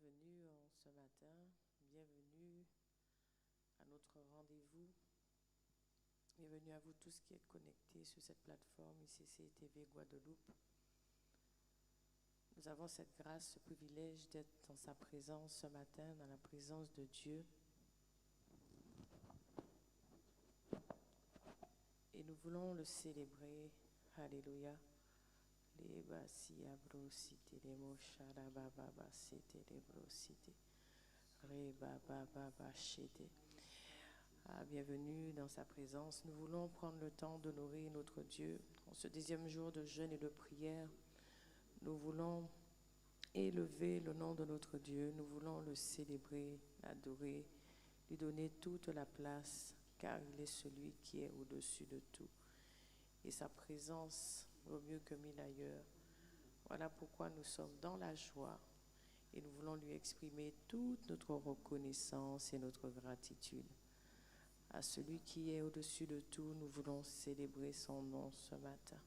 bienvenue ce matin, bienvenue à notre rendez-vous, bienvenue à vous tous qui êtes connectés sur cette plateforme ICC TV Guadeloupe. Nous avons cette grâce, ce privilège d'être dans sa présence ce matin, dans la présence de Dieu. Et nous voulons le célébrer. Alléluia. Les basi abrosite, les moshara baba basite, les brosite, re baba baba chete. Bienvenue dans sa présence. Nous voulons prendre le temps d'honorer notre Dieu en ce 10e jour de jeûne et de prière. Nous voulons élever le nom de notre Dieu. Nous voulons le célébrer, l'adorer, lui donner toute la place, car il est celui qui est au-dessus de tout. Et sa présence vaut mieux que 1000 ailleurs. Voilà pourquoi nous sommes dans la joie et nous voulons lui exprimer toute notre reconnaissance et notre gratitude. À celui qui est au-dessus de tout, nous voulons célébrer son nom ce matin.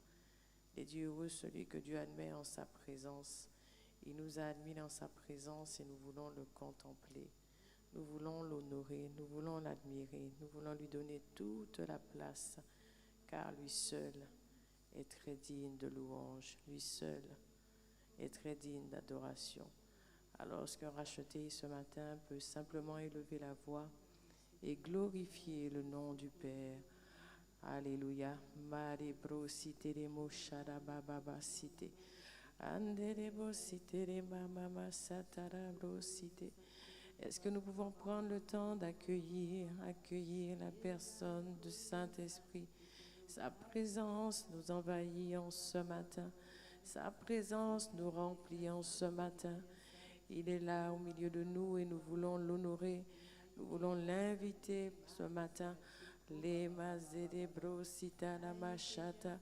Et Dieu heureux, celui que Dieu admet en sa présence. Il nous a admis dans sa présence et nous voulons le contempler. Nous voulons l'honorer, nous voulons l'admirer, nous voulons lui donner toute la place, car lui seul est très digne de louange, lui seul est très digne d'adoration. Alors, qu'un racheté ce matin peut simplement élever la voix et glorifier le nom du Père. Alléluia. Mare bro cite les moshara baba cite. Andere bo cite les mama satara bro cite. Est-ce que nous pouvons prendre le temps d'accueillir la personne du Saint-Esprit? Sa présence nous envahit en ce matin. Sa présence nous remplit en ce matin. Il est là au milieu de nous et nous voulons l'honorer. Nous voulons l'inviter ce matin. Les mazede brosita la machata.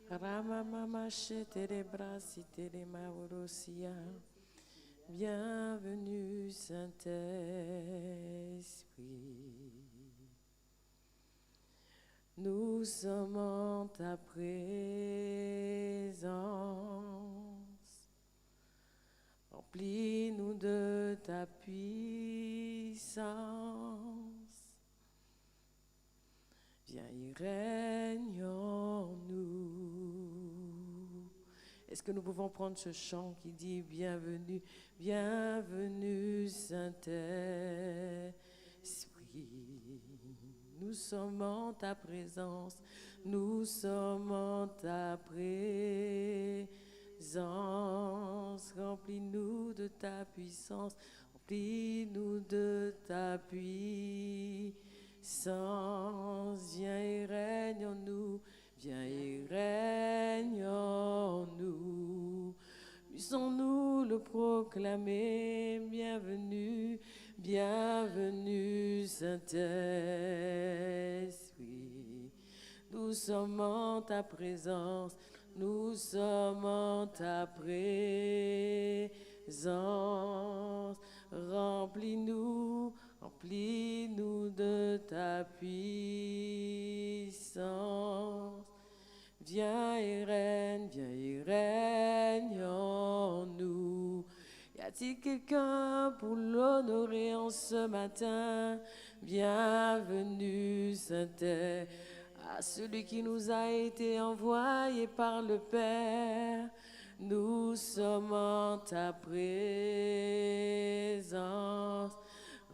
Rama mama chete les brasite les maurosia. Bienvenue Saint-Esprit. Nous sommes en ta présence. Remplis-nous de ta puissance. Viens y règne en nous. Est-ce que nous pouvons prendre ce chant qui dit bienvenue, bienvenue Saint-Esprit. Nous sommes en ta présence, nous sommes en ta présence. Remplis-nous de ta puissance, remplis-nous de ta puissance. Viens et règne en nous, viens et règne en nous. Puissons-nous le proclamer, bienvenue, bienvenue Saint-Esprit. Nous sommes en ta présence, nous sommes en ta présence. Remplis-nous, remplis-nous de ta puissance. Viens et règne en nous. Y a-t-il quelqu'un pour l'honorer en ce matin? Bienvenue Saint-Esprit, à celui qui nous a été envoyé par le Père. Nous sommes en ta présence.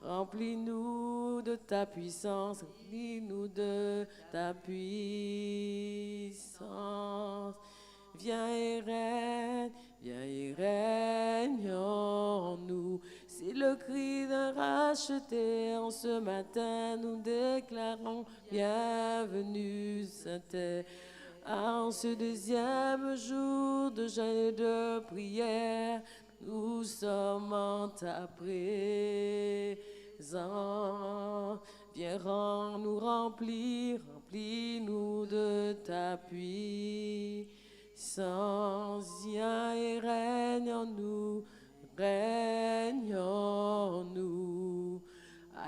Remplis-nous de ta puissance, remplis-nous de ta puissance. Viens et règne en nous. C'est le cri d'un racheté en ce matin. Nous déclarons bienvenue Saint-Esprit. En ce 2e jour de jeûne et de prière, nous sommes en ta présence. Viens nous remplir, remplis-nous de ta puissance. Viens et règne en nous, règne en nous.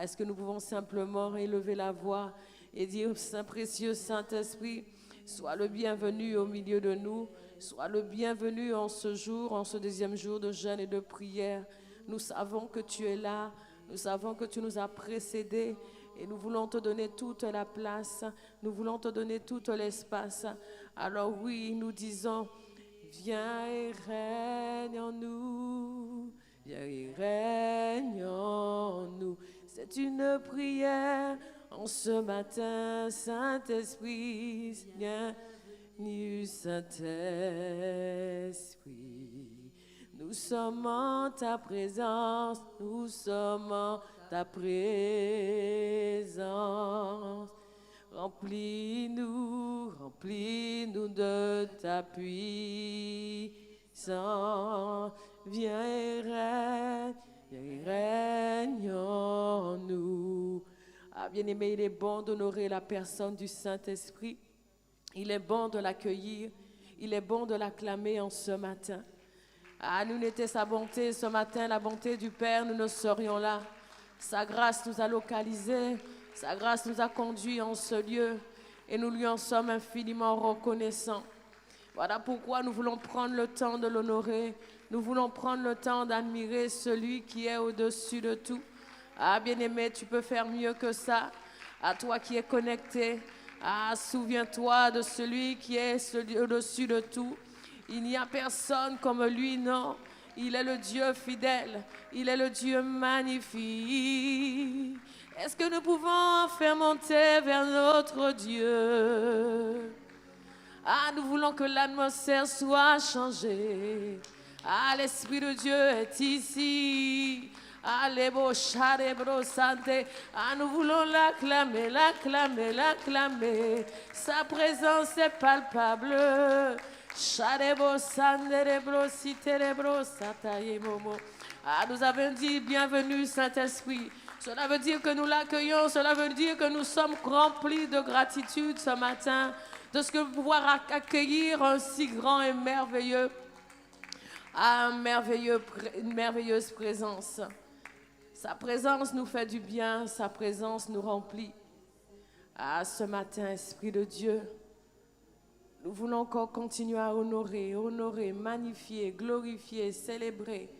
Est-ce que nous pouvons simplement élever la voix et dire, Saint précieux Saint-Esprit, sois le bienvenu au milieu de nous, sois le bienvenu en ce jour, en ce 2e jour de jeûne et de prière. Nous savons que tu es là. Nous savons que tu nous as précédés. Et nous voulons te donner toute la place. Nous voulons te donner tout l'espace. Alors oui, nous disons, viens et règne en nous. Viens et règne en nous. C'est une prière en ce matin, Saint-Esprit. Bienvenue, Saint-Esprit. Nous sommes en ta présence. Nous sommes en ta présence. Remplis-nous de ta puissance. Viens et règne en nous. Ah, bien-aimé, il est bon d'honorer la personne du Saint-Esprit. Il est bon de l'accueillir. Il est bon de l'acclamer en ce matin. Ah, nous n'était sa bonté ce matin, la bonté du Père, nous ne serions là. Sa grâce nous a localisés. Sa grâce nous a conduits en ce lieu. Et nous lui en sommes infiniment reconnaissants. Voilà pourquoi nous voulons prendre le temps de l'honorer. Nous voulons prendre le temps d'admirer celui qui est au-dessus de tout. Ah, bien-aimé, tu peux faire mieux que ça. À toi qui es connecté. Ah, souviens-toi de celui qui est au-dessus de tout. Il n'y a personne comme lui, non. Il est le Dieu fidèle. Il est le Dieu magnifique. Est-ce que nous pouvons faire monter vers notre Dieu? Ah, nous voulons que l'atmosphère soit changée. Ah, l'Esprit de Dieu est ici. Ah, les beaux charebros santé. Ah, nous voulons l'acclamer, l'acclamer, l'acclamer. Sa présence est palpable. Charebros sanderebros citerebros sataye momo. Ah, nous avons dit bienvenue Saint-Esprit. Cela veut dire que nous l'accueillons. Cela veut dire que nous sommes remplis de gratitude ce matin. De ce que pouvoir accueillir un si grand et merveilleux, une merveilleuse présence. Sa présence nous fait du bien, sa présence nous remplit. Ah, ce matin, Esprit de Dieu, nous voulons encore continuer à honorer, magnifier, glorifier, célébrer.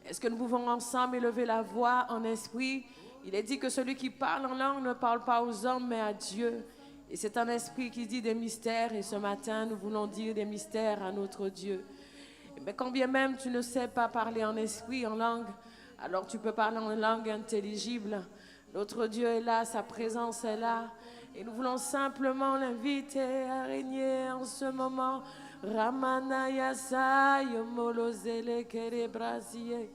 Est-ce que nous pouvons ensemble élever la voix en esprit? Il est dit que celui qui parle en langue ne parle pas aux hommes, mais à Dieu. Et c'est un esprit qui dit des mystères. Et ce matin, nous voulons dire des mystères à notre Dieu. Mais quand bien même tu ne sais pas parler en esprit, en langue, alors tu peux parler en langue intelligible. Notre Dieu est là, sa présence est là. Et nous voulons simplement l'inviter à régner en ce moment. Ramanaya sayo molozele kere brasiye.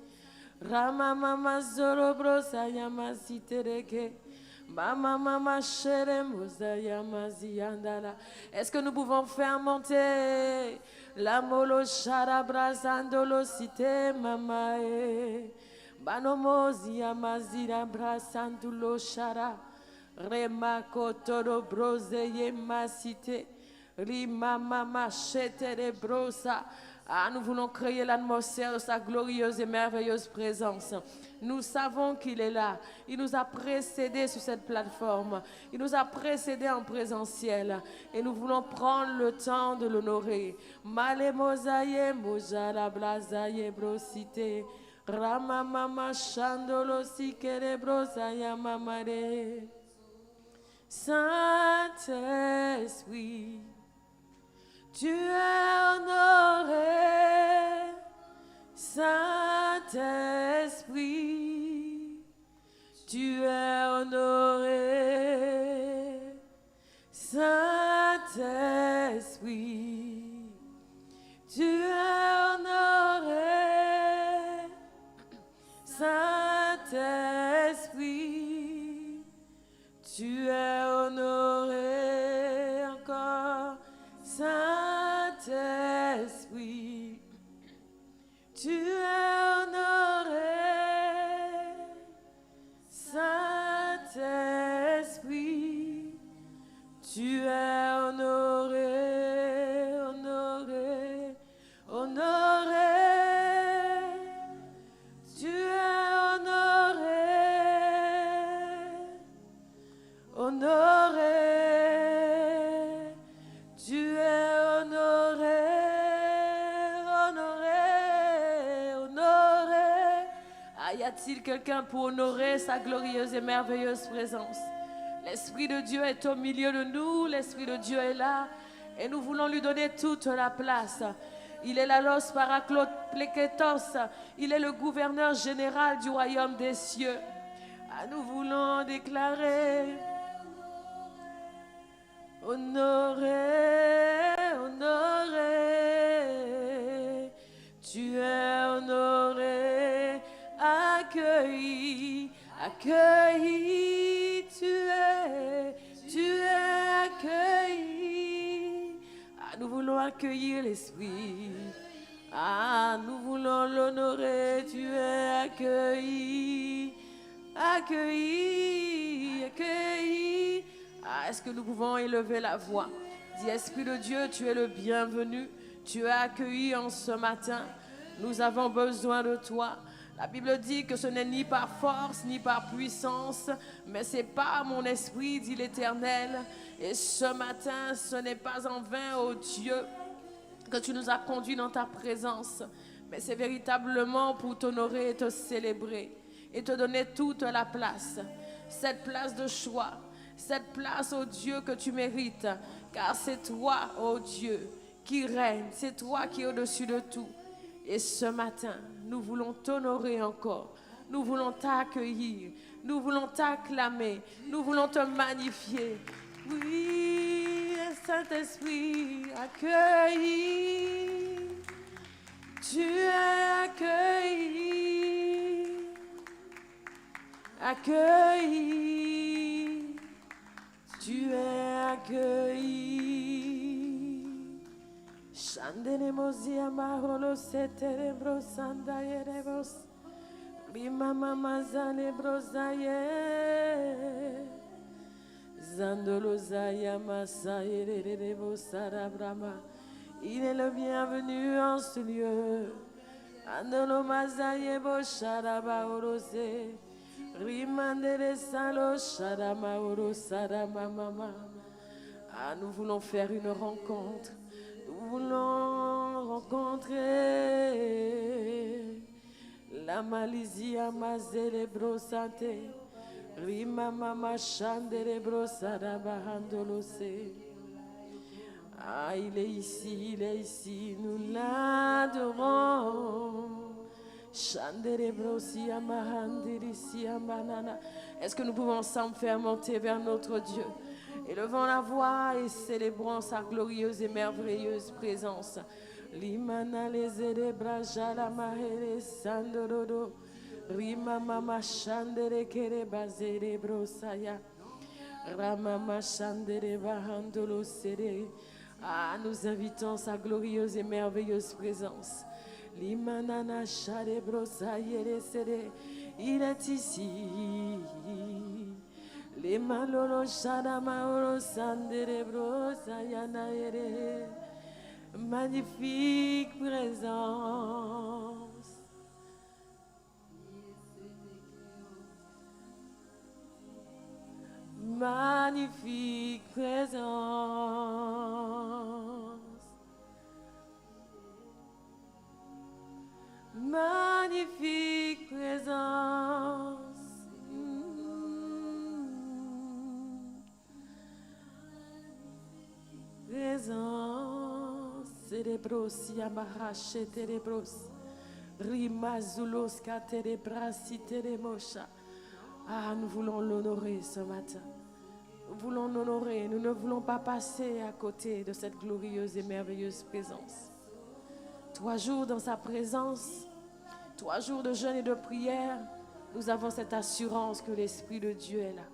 Ramamama zoro brosaya masitereke. Est-ce que nous pouvons faire monter la molo charabrazandolo cité mamae banomozia mazira brasandulo chara remakotoro broseye masite rima mama chetere brosa. Ah, nous voulons créer l'atmosphère de sa glorieuse et merveilleuse présence. Nous savons qu'il est là. Il nous a précédés sur cette plateforme. Il nous a précédés en présentiel. Et nous voulons prendre le temps de l'honorer. Male mosaye mojala blazaye brosite. Rama mama chandolo sikere brosaya mamare. Saint-Esprit, tu es honoré, Saint-Esprit, tu es honoré, Saint-Esprit, tu es honoré, Saint-Esprit, tu es honoré encore, Saint-Esprit, tu es honoré, Saint-Esprit. Y a-t-il quelqu'un pour honorer sa glorieuse et merveilleuse présence? L'Esprit de Dieu est au milieu de nous, l'Esprit de Dieu est là et nous voulons lui donner toute la place. Il est l'Alos Paracletos, il est le gouverneur général du royaume des cieux. Nous voulons déclarer, honoré, honoré, tu es honoré, accueilli, accueilli, tu es accueilli. Nous voulons accueillir l'Esprit. Nous voulons l'honorer, tu es accueilli, accueilli, accueilli. Est-ce que nous pouvons élever la voix? Dis, Esprit de Dieu, tu es le bienvenu, tu es accueilli en ce matin. Nous avons besoin de toi. La Bible dit que ce n'est ni par force, ni par puissance, mais c'est par mon esprit, dit l'Éternel. Et ce matin, ce n'est pas en vain, ô Dieu, que tu nous as conduits dans ta présence, mais c'est véritablement pour t'honorer et te célébrer et te donner toute la place, cette place de choix, cette place, ô Dieu, que tu mérites, car c'est toi, ô Dieu, qui règne, c'est toi qui es au-dessus de tout. Et ce matin, nous voulons t'honorer encore, nous voulons t'accueillir, nous voulons t'acclamer, nous voulons te magnifier. Oui, Saint-Esprit, accueilli, tu es accueilli, accueilli, tu es accueilli. Shandenemosi amarolo seterebro sandayerebos, rimama mazalebro zaye. Il est le bienvenu en ce lieu. Andolo mazayebo sharaba orose. Rimandere salo sharama orosara mama. Nous voulons faire une rencontre. Nous voulons rencontrer la Malisia mazélébro santé. Rima mama chandere brosara bahandolose. Il est ici, nous l'adorons. Chandere brosia mahandirisia manana. Est-ce que nous pouvons ensemble faire monter vers notre Dieu? Élevons la voix et célébrons sa glorieuse et merveilleuse présence. Limana les erebra la mahere sandorodo. Rima mama chandere kere bazere brosaya. Ramama chandere bahandolo sere. Nous invitons sa glorieuse et merveilleuse présence. Limanana share brosaya sere. Il est ici. Les malolo shadama oro sandere brosaya naere. Magnifique présence. Magnifique présence, magnifique présence, présence, célébros, yamarache, célébros, rimazulos, catérébrasi, télémocha. Nous voulons l'honorer ce matin. Nous voulons l'honorer. Nous ne voulons pas passer à côté de cette glorieuse et merveilleuse présence. 3 jours dans sa présence, 3 jours de jeûne et de prière, nous avons cette assurance que l'Esprit de Dieu est là.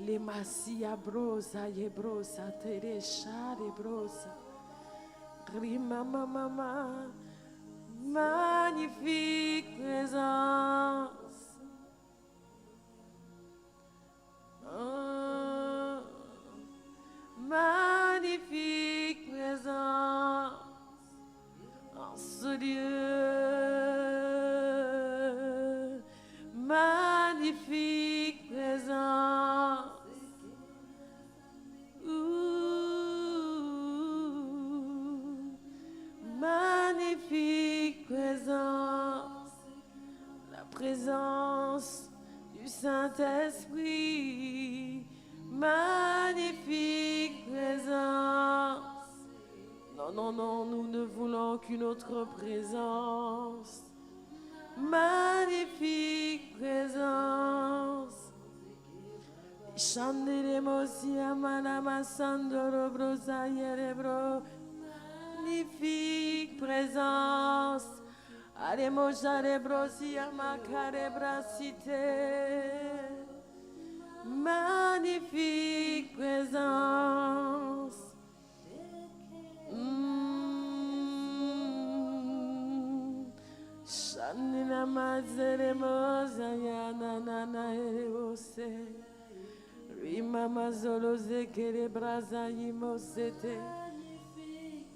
Les massia brosa, yebrosa, terecha, lebrosa. Rima mama, magnifique présence. Magnifique présence en ce lieu, magnifique présence, magnifique présence, Saint-Esprit, magnifique présence. Non, non, non, nous ne voulons qu'une autre présence. Magnifique présence. Chanderemosia manama sandoro brosayerebro. Magnifique présence. Aremojarebrosia makarebrasite. Magnifique présence. Shanina mazeremosa yana nana erebose. Rimama zoloze kerebraza yimosete.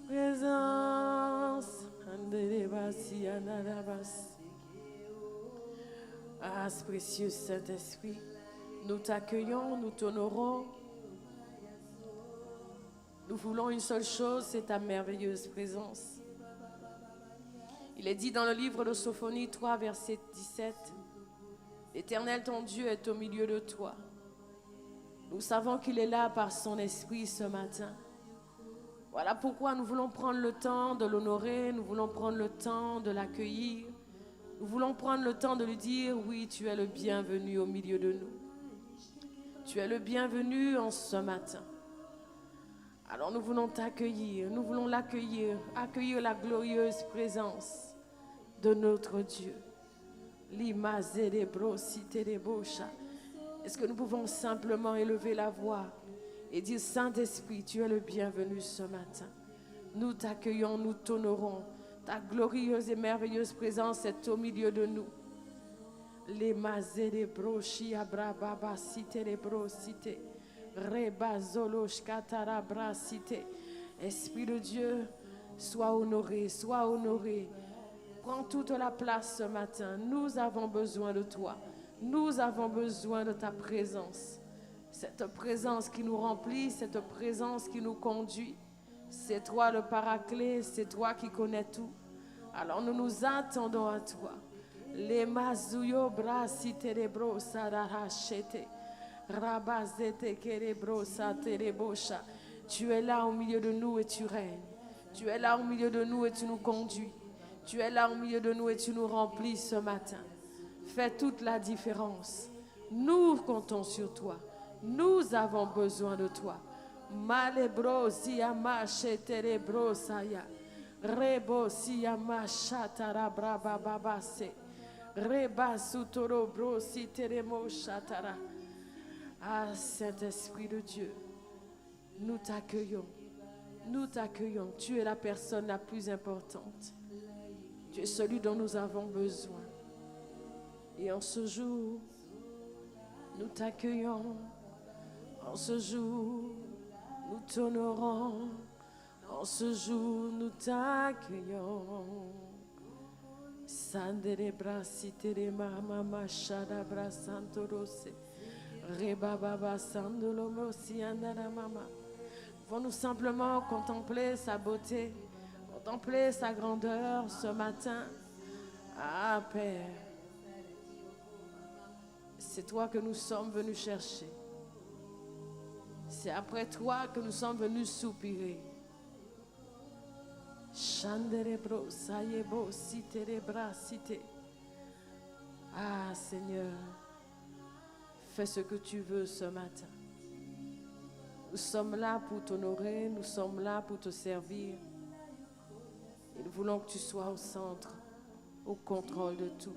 Présence. Anderebasi anarabas. Ah, ce précieux Saint-Esprit, nous t'accueillons, nous t'honorons. Nous voulons une seule chose, c'est ta merveilleuse présence. Il est dit dans le livre de Sophonie 3, verset 17, « L'Éternel, ton Dieu, est au milieu de toi. » Nous savons qu'il est là par son esprit ce matin. Voilà pourquoi nous voulons prendre le temps de l'honorer, nous voulons prendre le temps de l'accueillir. Nous voulons prendre le temps de lui dire, oui, tu es le bienvenu au milieu de nous. Tu es le bienvenu en ce matin. Alors nous voulons t'accueillir, nous voulons l'accueillir, accueillir la glorieuse présence de notre Dieu. Est-ce que nous pouvons simplement élever la voix et dire, Saint-Esprit, tu es le bienvenu ce matin. Nous t'accueillons, nous t'honorons. Ta glorieuse et merveilleuse présence est au milieu de nous. Les mazere broshi abrababa cite les brosite. Reba zolosh katara brasite. Esprit de Dieu, sois honoré, sois honoré. Prends toute la place ce matin. Nous avons besoin de toi. Nous avons besoin de ta présence. Cette présence qui nous remplit, cette présence qui nous conduit. C'est toi le paraclet, c'est toi qui connais tout. Alors nous nous attendons à toi. Les mazuyo brasite les brosarachete. Rabazete kerebrosa terebosha. Tu es là au milieu de nous et tu règnes. Tu es là au milieu de nous et tu nous conduis. Tu es là au milieu de nous et tu nous remplis ce matin. Fais toute la différence. Nous comptons sur toi. Nous avons besoin de toi. Malebrosia macheterebrosaya. Rebosia machatarabrabababase. Rebasutoro brositeremo chatara. Ah, Saint-Esprit de Dieu, nous t'accueillons. Nous t'accueillons. Tu es la personne la plus importante. Tu es celui dont nous avons besoin. Et en ce jour, nous t'accueillons. En ce jour, nous t'honorons. En ce jour, nous t'accueillons. Sandere brasitere mama machada brasantorose. Rebababa sandolomosi andara mama. Pouvons-nous simplement contempler sa beauté, contempler sa grandeur ce matin. Ah Père, c'est toi que nous sommes venus chercher. C'est après toi que nous sommes venus soupirer. Chanderebro, sayebo, siterebra, cité. Ah Seigneur, fais ce que tu veux ce matin. Nous sommes là pour t'honorer, nous sommes là pour te servir. Et nous voulons que tu sois au centre, au contrôle de tout.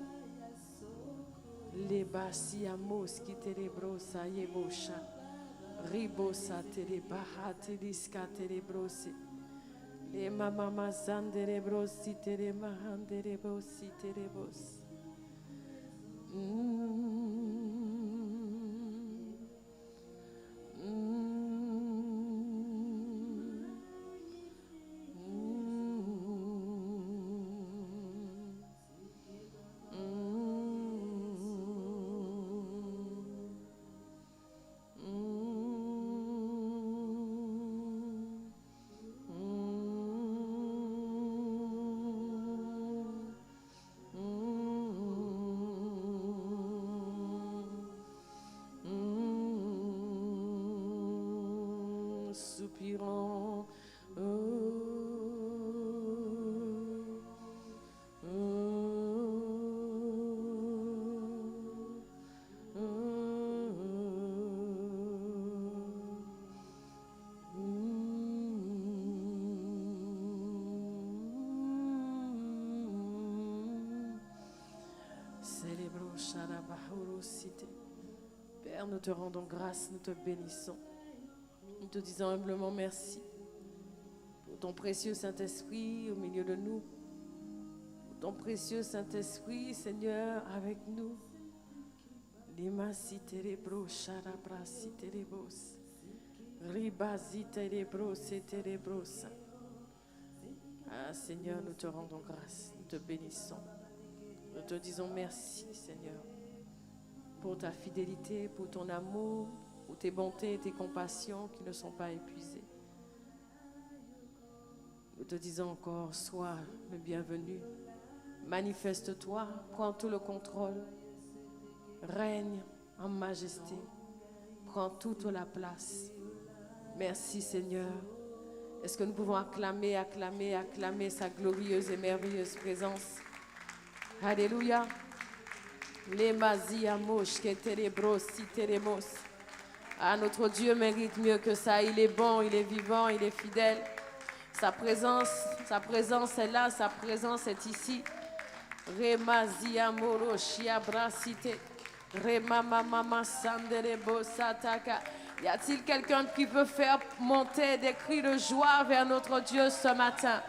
Les basiamos qui terebro, sayebo, cha. Ribosa terebaha, teriska terebrosi. Les mamama zanderebrosi, teremahanderebrosi, terebos. soupirons. Père, nous te rendons grâce, nous te bénissons. Nous te disons humblement merci pour ton précieux Saint-Esprit au milieu de nous. Pour ton précieux Saint-Esprit, Seigneur, avec nous. Ah Seigneur, nous te rendons grâce, nous te bénissons. Nous te disons merci, Seigneur, pour ta fidélité, pour ton amour, pour tes bontés et tes compassions qui ne sont pas épuisées. Nous te disons encore, sois le bienvenu. Manifeste-toi, prends tout le contrôle. Règne en majesté. Prends toute la place. Merci, Seigneur. Est-ce que nous pouvons acclamer sa glorieuse et merveilleuse présence? Alléluia. Ah, notre Dieu mérite mieux que ça. Il est bon, il est vivant, il est fidèle. Sa présence est là, sa présence est ici. Y a-t-il quelqu'un qui peut faire monter des cris de joie vers notre Dieu ce matin?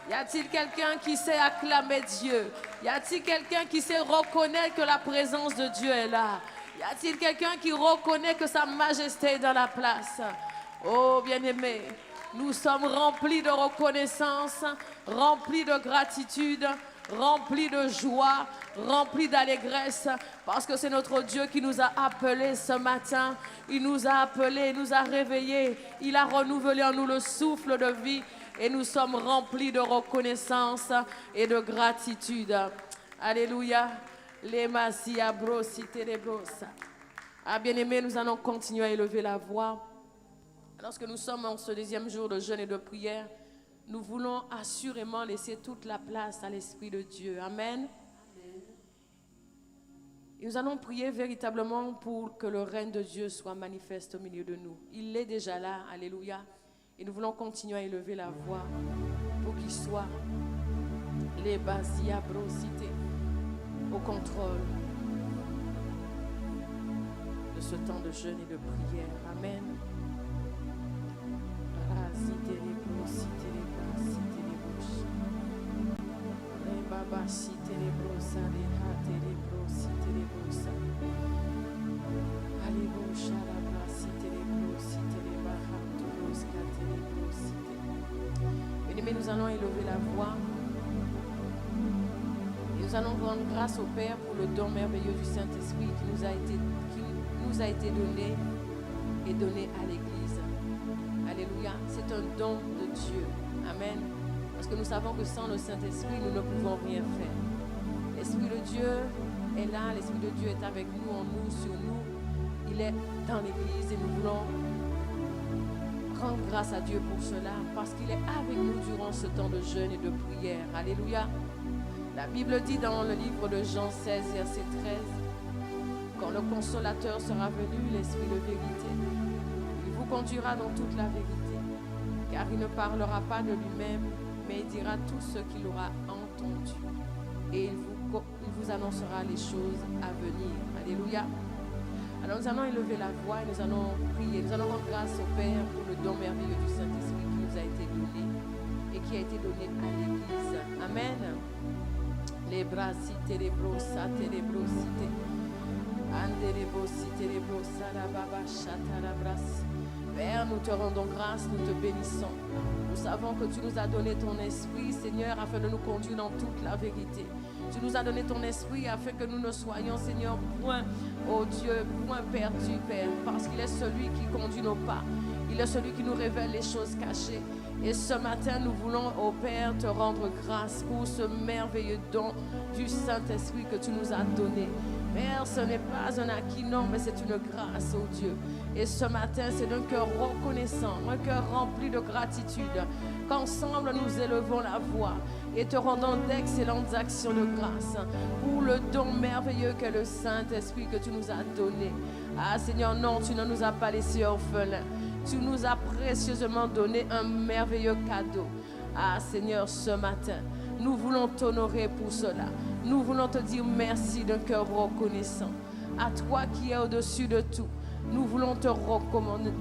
Y a-t-il quelqu'un qui sait acclamer Dieu? Y a-t-il quelqu'un qui sait reconnaître que la présence de Dieu est là? Y a-t-il quelqu'un qui reconnaît que sa majesté est dans la place? Oh bien-aimé, nous sommes remplis de reconnaissance, remplis de gratitude, remplis de joie, remplis d'allégresse, parce que c'est notre Dieu qui nous a appelés ce matin. Il nous a appelés, il nous a réveillés, il a renouvelé en nous le souffle de vie. Et nous sommes remplis de reconnaissance et de gratitude. Alléluia. Ah, bien-aimés, nous allons continuer à élever la voix. Lorsque nous sommes en ce deuxième jour de jeûne et de prière, nous voulons assurément laisser toute la place à l'Esprit de Dieu. Amen. Et nous allons prier véritablement pour que le règne de Dieu soit manifeste au milieu de nous. Il est déjà là. Alléluia. Et nous voulons continuer à élever la voix pour qu'il soit les basiabrosités au contrôle de ce temps de jeûne et de prière. Amen. Mais nous allons élever la voix et nous allons rendre grâce au Père pour le don merveilleux du Saint-Esprit qui nous a été donné et donné à l'Église. Alléluia, c'est un don de Dieu. Amen. Parce que nous savons que sans le Saint-Esprit, nous ne pouvons rien faire. L'Esprit de Dieu est là, l'Esprit de Dieu est avec nous, en nous, sur nous. Il est dans l'Église et nous voulons rendre grâce à Dieu pour cela, parce qu'il est avec nous durant ce temps de jeûne et de prière. Alléluia. La Bible dit dans le livre de Jean 16, verset 13, quand le consolateur sera venu, l'Esprit de vérité, il vous conduira dans toute la vérité, car il ne parlera pas de lui-même, mais il dira tout ce qu'il aura entendu, et il vous annoncera les choses à venir. Alléluia. Alors nous allons élever la voix et nous allons prier. Nous allons rendre grâce au Père pour le don merveilleux du Saint-Esprit qui nous a été donné et qui a été donné à l'Église. Amen. Les bras cité, les brosa, les brosité. Ande les brosité, les brosa, la baba, chata, la brasse. Père, nous te rendons grâce, nous te bénissons. Nous savons que tu nous as donné ton esprit, Seigneur, afin de nous conduire dans toute la vérité. Tu nous as donné ton esprit afin que nous ne soyons, Seigneur, point, oh Dieu, point perdus, Père, parce qu'il est celui qui conduit nos pas. Il est celui qui nous révèle les choses cachées. Et ce matin, nous voulons, oh Père, te rendre grâce pour ce merveilleux don du Saint-Esprit que tu nous as donné. Père, ce n'est pas un acquis, non, mais c'est une grâce, oh Dieu. Et ce matin, c'est d'un cœur reconnaissant, un cœur rempli de gratitude, qu'ensemble nous élevons la voix et te rendons d'excellentes actions de grâce pour le don merveilleux qu'est le Saint-Esprit que tu nous as donné. Ah Seigneur, non, tu ne nous as pas laissés orphelins. Tu nous as précieusement donné un merveilleux cadeau. Ah Seigneur, ce matin, nous voulons t'honorer pour cela. Nous voulons te dire merci d'un cœur reconnaissant. À toi qui es au-dessus de tout, nous voulons te recommander,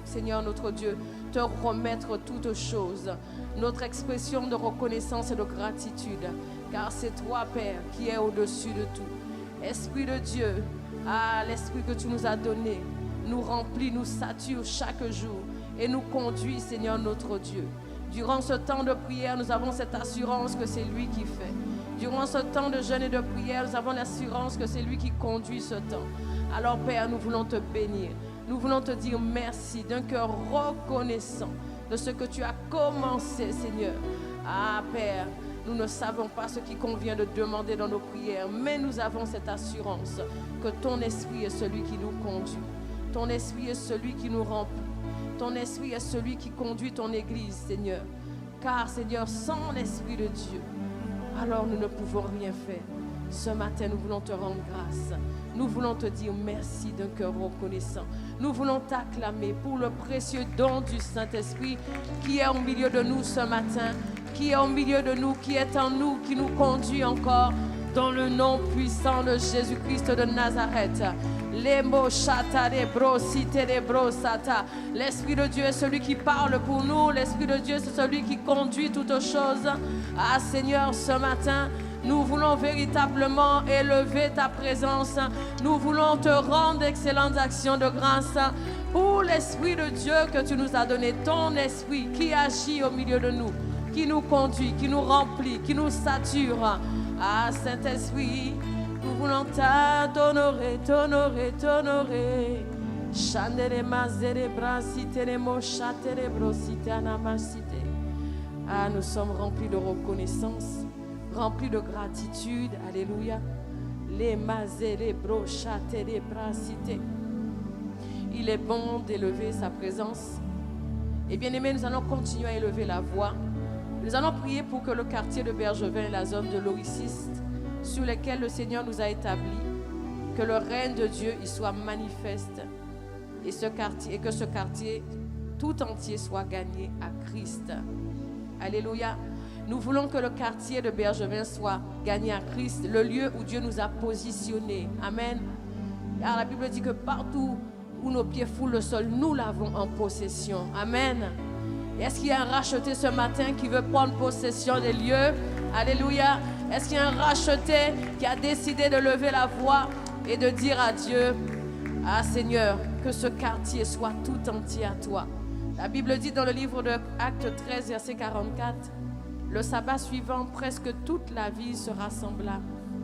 Seigneur notre Dieu, te remettre toutes choses. Notre expression de reconnaissance et de gratitude, car c'est toi, Père, qui es au-dessus de tout. Esprit de Dieu, l'Esprit que tu nous as donné, nous remplit, nous sature chaque jour et nous conduit, Seigneur notre Dieu. Durant ce temps de prière, nous avons cette assurance que c'est lui qui fait. Durant ce temps de jeûne et de prière, nous avons l'assurance que c'est lui qui conduit ce temps. Alors Père, nous voulons te bénir. Nous voulons te dire merci d'un cœur reconnaissant de ce que tu as commencé, Seigneur. Ah Père, nous ne savons pas ce qui convient de demander dans nos prières, mais nous avons cette assurance que ton esprit est celui qui nous conduit. Ton esprit est celui qui nous remplit. Ton esprit est celui qui conduit ton Église, Seigneur. Car, Seigneur, sans l'Esprit de Dieu, alors nous ne pouvons rien faire. Ce matin, nous voulons te rendre grâce. Nous voulons te dire merci d'un cœur reconnaissant. Nous voulons t'acclamer pour le précieux don du Saint-Esprit qui est au milieu de nous ce matin, qui est au milieu de nous, qui est en nous, qui nous conduit encore dans le nom puissant de Jésus-Christ de Nazareth. L'Esprit de Dieu est celui qui parle pour nous. L'Esprit de Dieu c'est celui qui conduit toutes choses. Ah Seigneur, ce matin, nous voulons véritablement élever ta présence. Nous voulons te rendre d'excellentes actions de grâce pour l'Esprit de Dieu que tu nous as donné. Ton Esprit qui agit au milieu de nous, qui nous conduit, qui nous remplit, qui nous sature. Ah Saint-Esprit, nous voulons t'honorer, t'honorer, t'honorer. Ah, nous sommes remplis de reconnaissance, remplis de gratitude. Alléluia. Il est bon d'élever sa présence. Et bien aimés, nous allons continuer à élever la voix. Nous allons prier pour que le quartier de Bergevin et la zone de Loriciste, sur lesquels le Seigneur nous a établis, que le règne de Dieu y soit manifeste et que ce quartier tout entier soit gagné à Christ. Alléluia. Nous voulons que le quartier de Bergevin soit gagné à Christ, le lieu où Dieu nous a positionnés. Amen. Car la Bible dit que partout où nos pieds foulent le sol, nous l'avons en possession. Amen. Est-ce qu'il y a un racheté ce matin qui veut prendre possession des lieux? Alléluia. Est-ce qu'il y a un racheté qui a décidé de lever la voix et de dire à Dieu, ah Seigneur, que ce quartier soit tout entier à toi. La Bible dit dans le livre de Actes 13, verset 44, le sabbat suivant, presque toute la ville se rassembla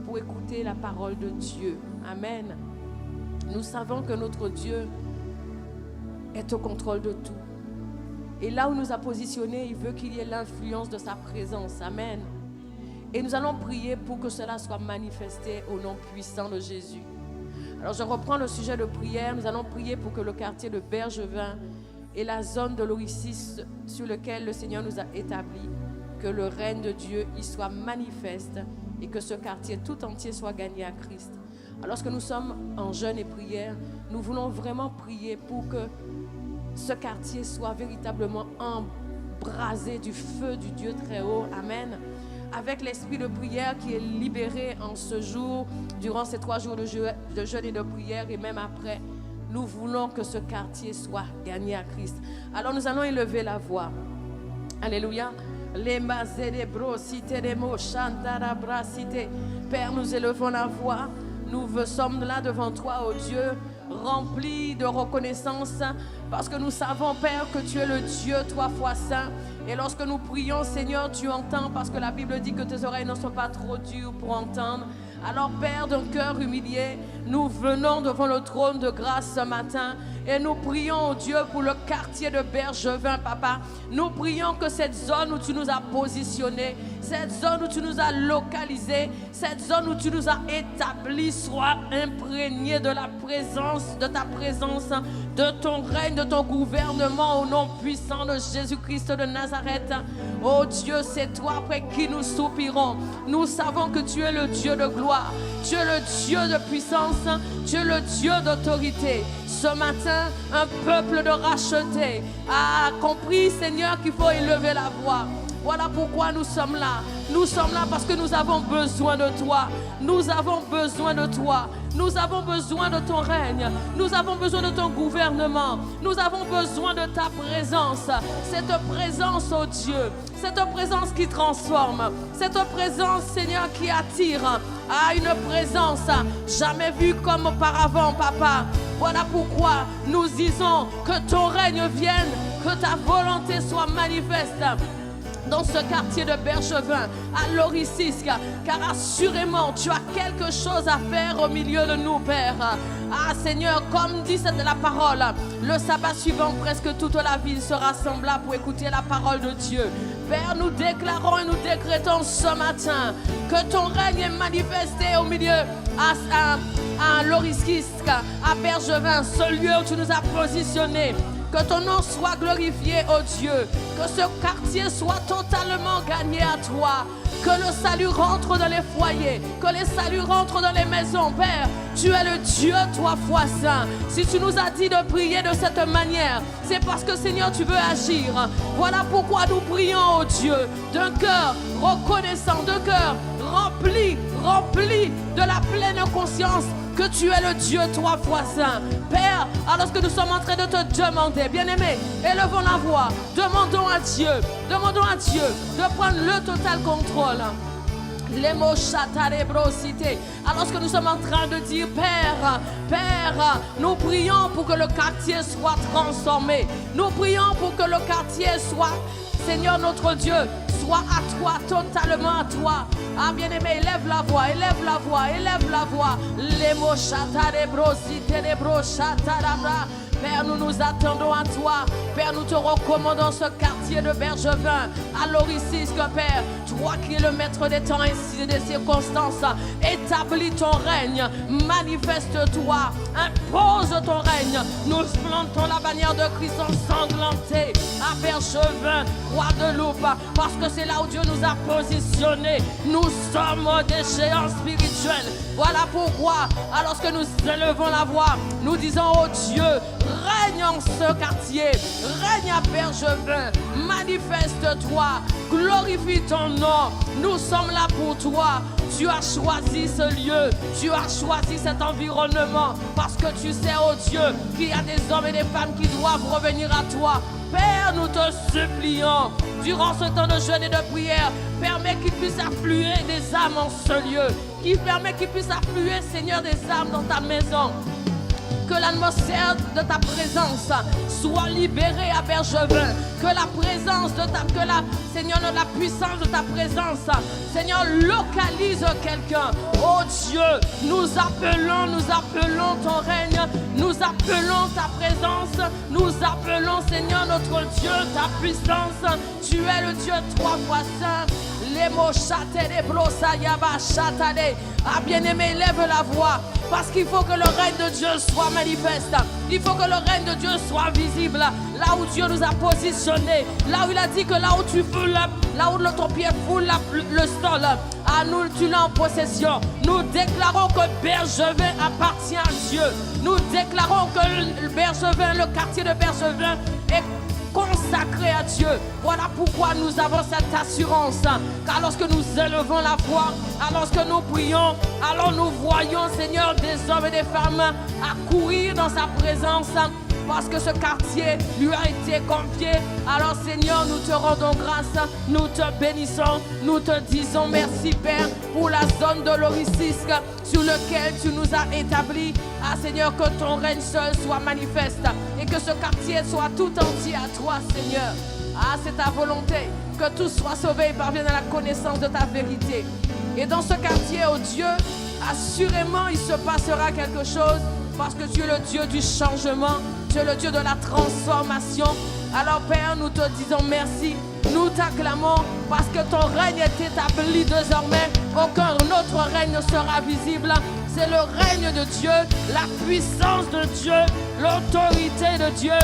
pour écouter la parole de Dieu. Amen. Nous savons que notre Dieu est au contrôle de tout. Et là où nous a positionnés, il veut qu'il y ait l'influence de sa présence. Amen. Et nous allons prier pour que cela soit manifesté au nom puissant de Jésus. Alors je reprends le sujet de prière. Nous allons prier pour que le quartier de Bergevin et la zone de Loriciste sur lequel le Seigneur nous a établis, que le règne de Dieu y soit manifeste et que ce quartier tout entier soit gagné à Christ. Alors que nous sommes en jeûne et prière, nous voulons vraiment prier pour que ce quartier soit véritablement embrasé du feu du Dieu très haut. Amen. Avec l'esprit de prière qui est libéré en ce jour, durant ces 3 jours de jeûne et de prière et même après, nous voulons que ce quartier soit gagné à Christ. Alors nous allons élever la voix. Alléluia. Père, nous élevons la voix. Nous sommes là devant toi, ô Dieu, remplis de reconnaissance, parce que nous savons, Père, que tu es le Dieu 3 fois saint. Et lorsque nous prions, Seigneur, tu entends, parce que la Bible dit que tes oreilles ne sont pas trop dures pour entendre. Alors, Père, d'un cœur humilié, nous venons devant le trône de grâce ce matin et nous prions, oh Dieu, pour le quartier de Bergevin, Papa. Nous prions que cette zone où tu nous as positionnés, cette zone où tu nous as localisés, cette zone où tu nous as établis, soit imprégnée de la présence, de ta présence, de ton règne, de ton gouvernement, au nom puissant de Jésus-Christ de Nazareth. Oh Dieu, c'est toi après qui nous soupirons. Nous savons que tu es le Dieu de gloire, tu es le Dieu de puissance, tu es le Dieu d'autorité. Ce matin, un peuple de rachetés a compris, Seigneur, qu'il faut élever la voix. Voilà pourquoi nous sommes là. Nous sommes là parce que nous avons besoin de toi. Nous avons besoin de toi. Nous avons besoin de ton règne. Nous avons besoin de ton gouvernement. Nous avons besoin de ta présence. Cette présence, oh Dieu. Cette présence qui transforme. Cette présence, Seigneur, qui attire. À une présence jamais vue comme auparavant, Papa. Voilà pourquoi nous disons que ton règne vienne, que ta volonté soit manifeste dans ce quartier de Bergevin, à Loricisque, car assurément tu as quelque chose à faire au milieu de nous, Père. Ah Seigneur, comme dit la parole, le sabbat suivant, presque toute la ville se rassembla pour écouter la parole de Dieu. Père, nous déclarons et nous décrétons ce matin que ton règne est manifesté au milieu à Loricisque, à Bergevin, ce lieu où tu nous as positionnés. Que ton nom soit glorifié, oh Dieu. Que ce quartier soit totalement gagné à toi. Que le salut rentre dans les foyers. Que le salut rentre dans les maisons, Père. Tu es le Dieu, toi, foi saint. Si tu nous as dit de prier de cette manière, c'est parce que, Seigneur, tu veux agir. Voilà pourquoi nous prions, oh Dieu, d'un cœur reconnaissant, d'un cœur rempli de la pleine conscience que tu es le Dieu, toi, foi saint. Père, alors que nous sommes en train de te demander, bien-aimé, élevons la voix, demandons à Dieu de prendre le total contrôle. Les mots chatarébrosité. Alors que nous sommes en train de dire, Père, nous prions pour que le quartier soit transformé. Nous prions pour que le quartier soit, Seigneur notre Dieu, soit à toi, totalement à toi. Ah bien-aimé, élève la voix. Les mots chatarébrosité, les bros chatarabra. Père, nous nous attendons à toi. Père, nous te recommandons ce quartier de Bergevin, à Loricisque, Père. Toi qui es le maître des temps et des circonstances, établis ton règne, manifeste-toi, impose ton règne. Nous plantons la bannière de Christ ensanglantée à Bergevin, Guadeloupe, parce que c'est là où Dieu nous a positionnés. Nous sommes des géants spirituels. Voilà pourquoi, alors que nous élevons la voix, nous disons, oh Dieu, règne en ce quartier, règne à Bergevin, manifeste-toi, glorifie ton nom. Nous sommes là pour toi. Tu as choisi ce lieu, tu as choisi cet environnement, parce que tu sais, oh Dieu, qu'il y a des hommes et des femmes qui doivent revenir à toi. Père, nous te supplions, durant ce temps de jeûne et de prière, permets qu'il puisse affluer des âmes en ce lieu, permet qu'il puisse affluer, Seigneur, des âmes dans ta maison. Que l'atmosphère de ta présence soit libérée à Bergevin. Que la présence de Seigneur, la puissance de ta présence, Seigneur, localise quelqu'un. Oh Dieu, nous appelons ton règne, nous appelons ta présence, nous appelons, Seigneur, notre Dieu, ta puissance. Tu es le Dieu trois fois saint. Les mots châtés, brossayaba châtalés. Ah bien-aimé, lève la voix. Parce qu'il faut que le règne de Dieu soit manifeste. Il faut que le règne de Dieu soit visible. Là où Dieu nous a positionnés. Là où il a dit que là où tu foules, là où ton pied foule le sol, à nous tu l'as en possession. Nous déclarons que Bergevin appartient à Dieu. Nous déclarons que Bergevin, le quartier de Bergevin est consacré à Dieu. Voilà pourquoi nous avons cette assurance. Car lorsque nous élevons la voix, alors que nous prions, alors nous voyons, Seigneur, des hommes et des femmes accourir dans sa présence. Parce que ce quartier lui a été confié. Alors Seigneur, nous te rendons grâce, nous te bénissons, nous te disons merci Père pour la zone de Loricisque sur laquelle tu nous as établis. Ah Seigneur, que ton règne seul soit manifeste et que ce quartier soit tout entier à toi Seigneur. Ah, c'est ta volonté que tous soient sauvés et parviennent à la connaissance de ta vérité. Et dans ce quartier, oh Dieu, assurément il se passera quelque chose parce que tu es le Dieu du changement. Tu es le Dieu de la transformation. Alors Père, nous te disons merci Nous t'acclamons parce que ton règne est établi désormais. Aucun autre règne ne sera visible. C'est le règne de Dieu, la puissance de Dieu, l'autorité de Dieu.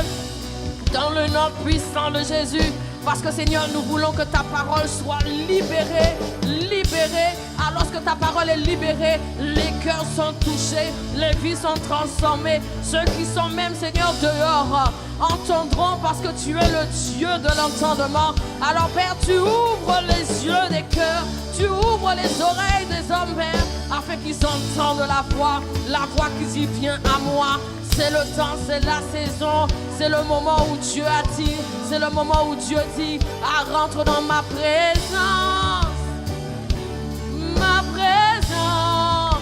Dans le nom puissant de Jésus. Parce que Seigneur, nous voulons que ta parole soit libérée, libérée. Alors que ta parole est libérée, les cœurs sont touchés, les vies sont transformées. Ceux qui sont même, Seigneur, dehors, entendront parce que tu es le Dieu de l'entendement. Alors Père, tu ouvres les yeux des cœurs, tu ouvres les oreilles des hommes, Père, afin qu'ils entendent la voix qui dit viens à moi. C'est le temps, c'est la saison, c'est le moment où Dieu a dit, c'est le moment où Dieu dit, rentre dans ma présence, ma présence.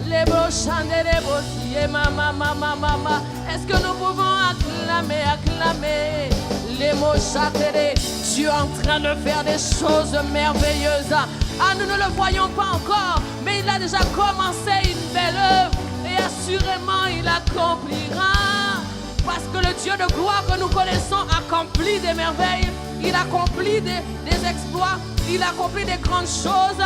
Les beaux chants les beaux mama. Est-ce que nous pouvons acclamer les mots châtelés? Dieu est en train de faire des choses merveilleuses. Nous ne le voyons pas encore, mais il a déjà commencé une belle œuvre. Et assurément il accomplira. Parce que le Dieu de gloire que nous connaissons accomplit des merveilles. Il accomplit des exploits. Il accomplit des grandes choses.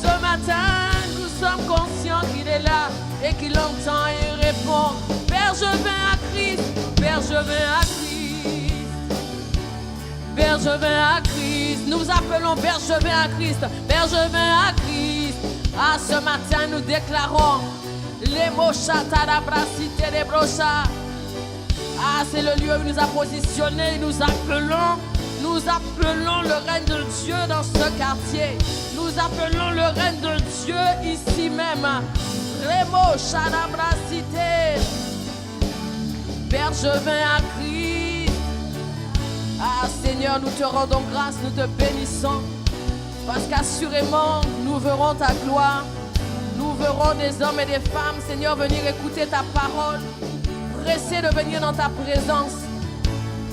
Ce matin, nous sommes conscients qu'il est là et qu'il entend et répond. Père, je viens à Christ. Père, je viens à Christ. Père, je viens à Christ. Nous appelons Père, je viens à Christ. Père, je viens à Christ. Ce matin, nous déclarons les mots chatarabracité des brochas. C'est le lieu où nous a positionnés. Nous appelons le règne de Dieu dans ce quartier. Nous appelons le règne de Dieu ici même. Les mots chatarabracité. Père, je viens à Christ. Seigneur, nous te rendons grâce, nous te bénissons. Parce qu'assurément, nous verrons ta gloire. Nous verrons des hommes et des femmes, Seigneur, venir écouter ta parole, pressés de venir dans ta présence,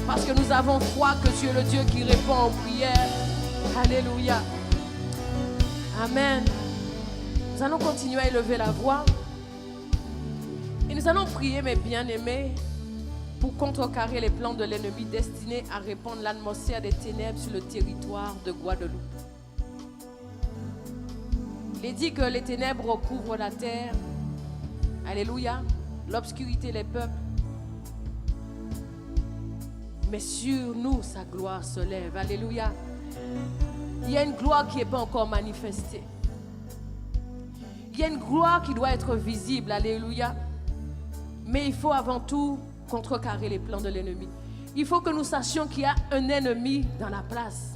parce que nous avons foi que tu es le Dieu qui répond aux prières. Alléluia. Amen. Nous allons continuer à élever la voix et nous allons prier, mes bien-aimés, pour contrecarrer les plans de l'ennemi destinés à répandre l'atmosphère des ténèbres sur le territoire de Guadeloupe. Il est dit que les ténèbres recouvrent la terre. Alléluia. L'obscurité les peuples. Mais sur nous, sa gloire se lève. Alléluia. Il y a une gloire qui n'est pas encore manifestée. Il y a une gloire qui doit être visible. Alléluia. Mais il faut avant tout contrecarrer les plans de l'ennemi. Il faut que nous sachions qu'il y a un ennemi dans la place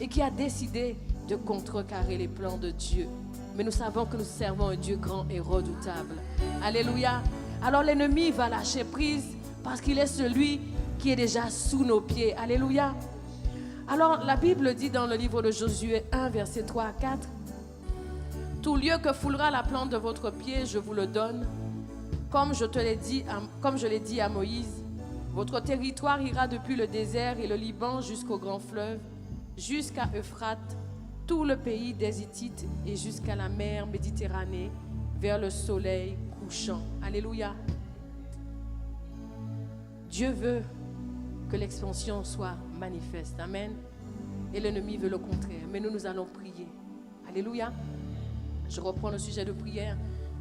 et qui a décidé de contrecarrer les plans de Dieu. Mais nous savons que nous servons un Dieu grand et redoutable. Alléluia. Alors l'ennemi va lâcher prise parce qu'il est celui qui est déjà sous nos pieds. Alléluia. Alors la Bible dit dans le livre de Josué 1, versets 3 à 4. Tout lieu que foulera la plante de votre pied, je vous le donne. Comme je l'ai dit à Moïse, votre territoire ira depuis le désert et le Liban jusqu'au grand fleuve, jusqu'à Euphrate, tout le pays des Hittites et jusqu'à la mer Méditerranée, vers le soleil couchant. Alléluia. Dieu veut que l'expansion soit manifeste. Amen. Et l'ennemi veut le contraire. Mais nous allons prier. Alléluia. Je reprends le sujet de prière.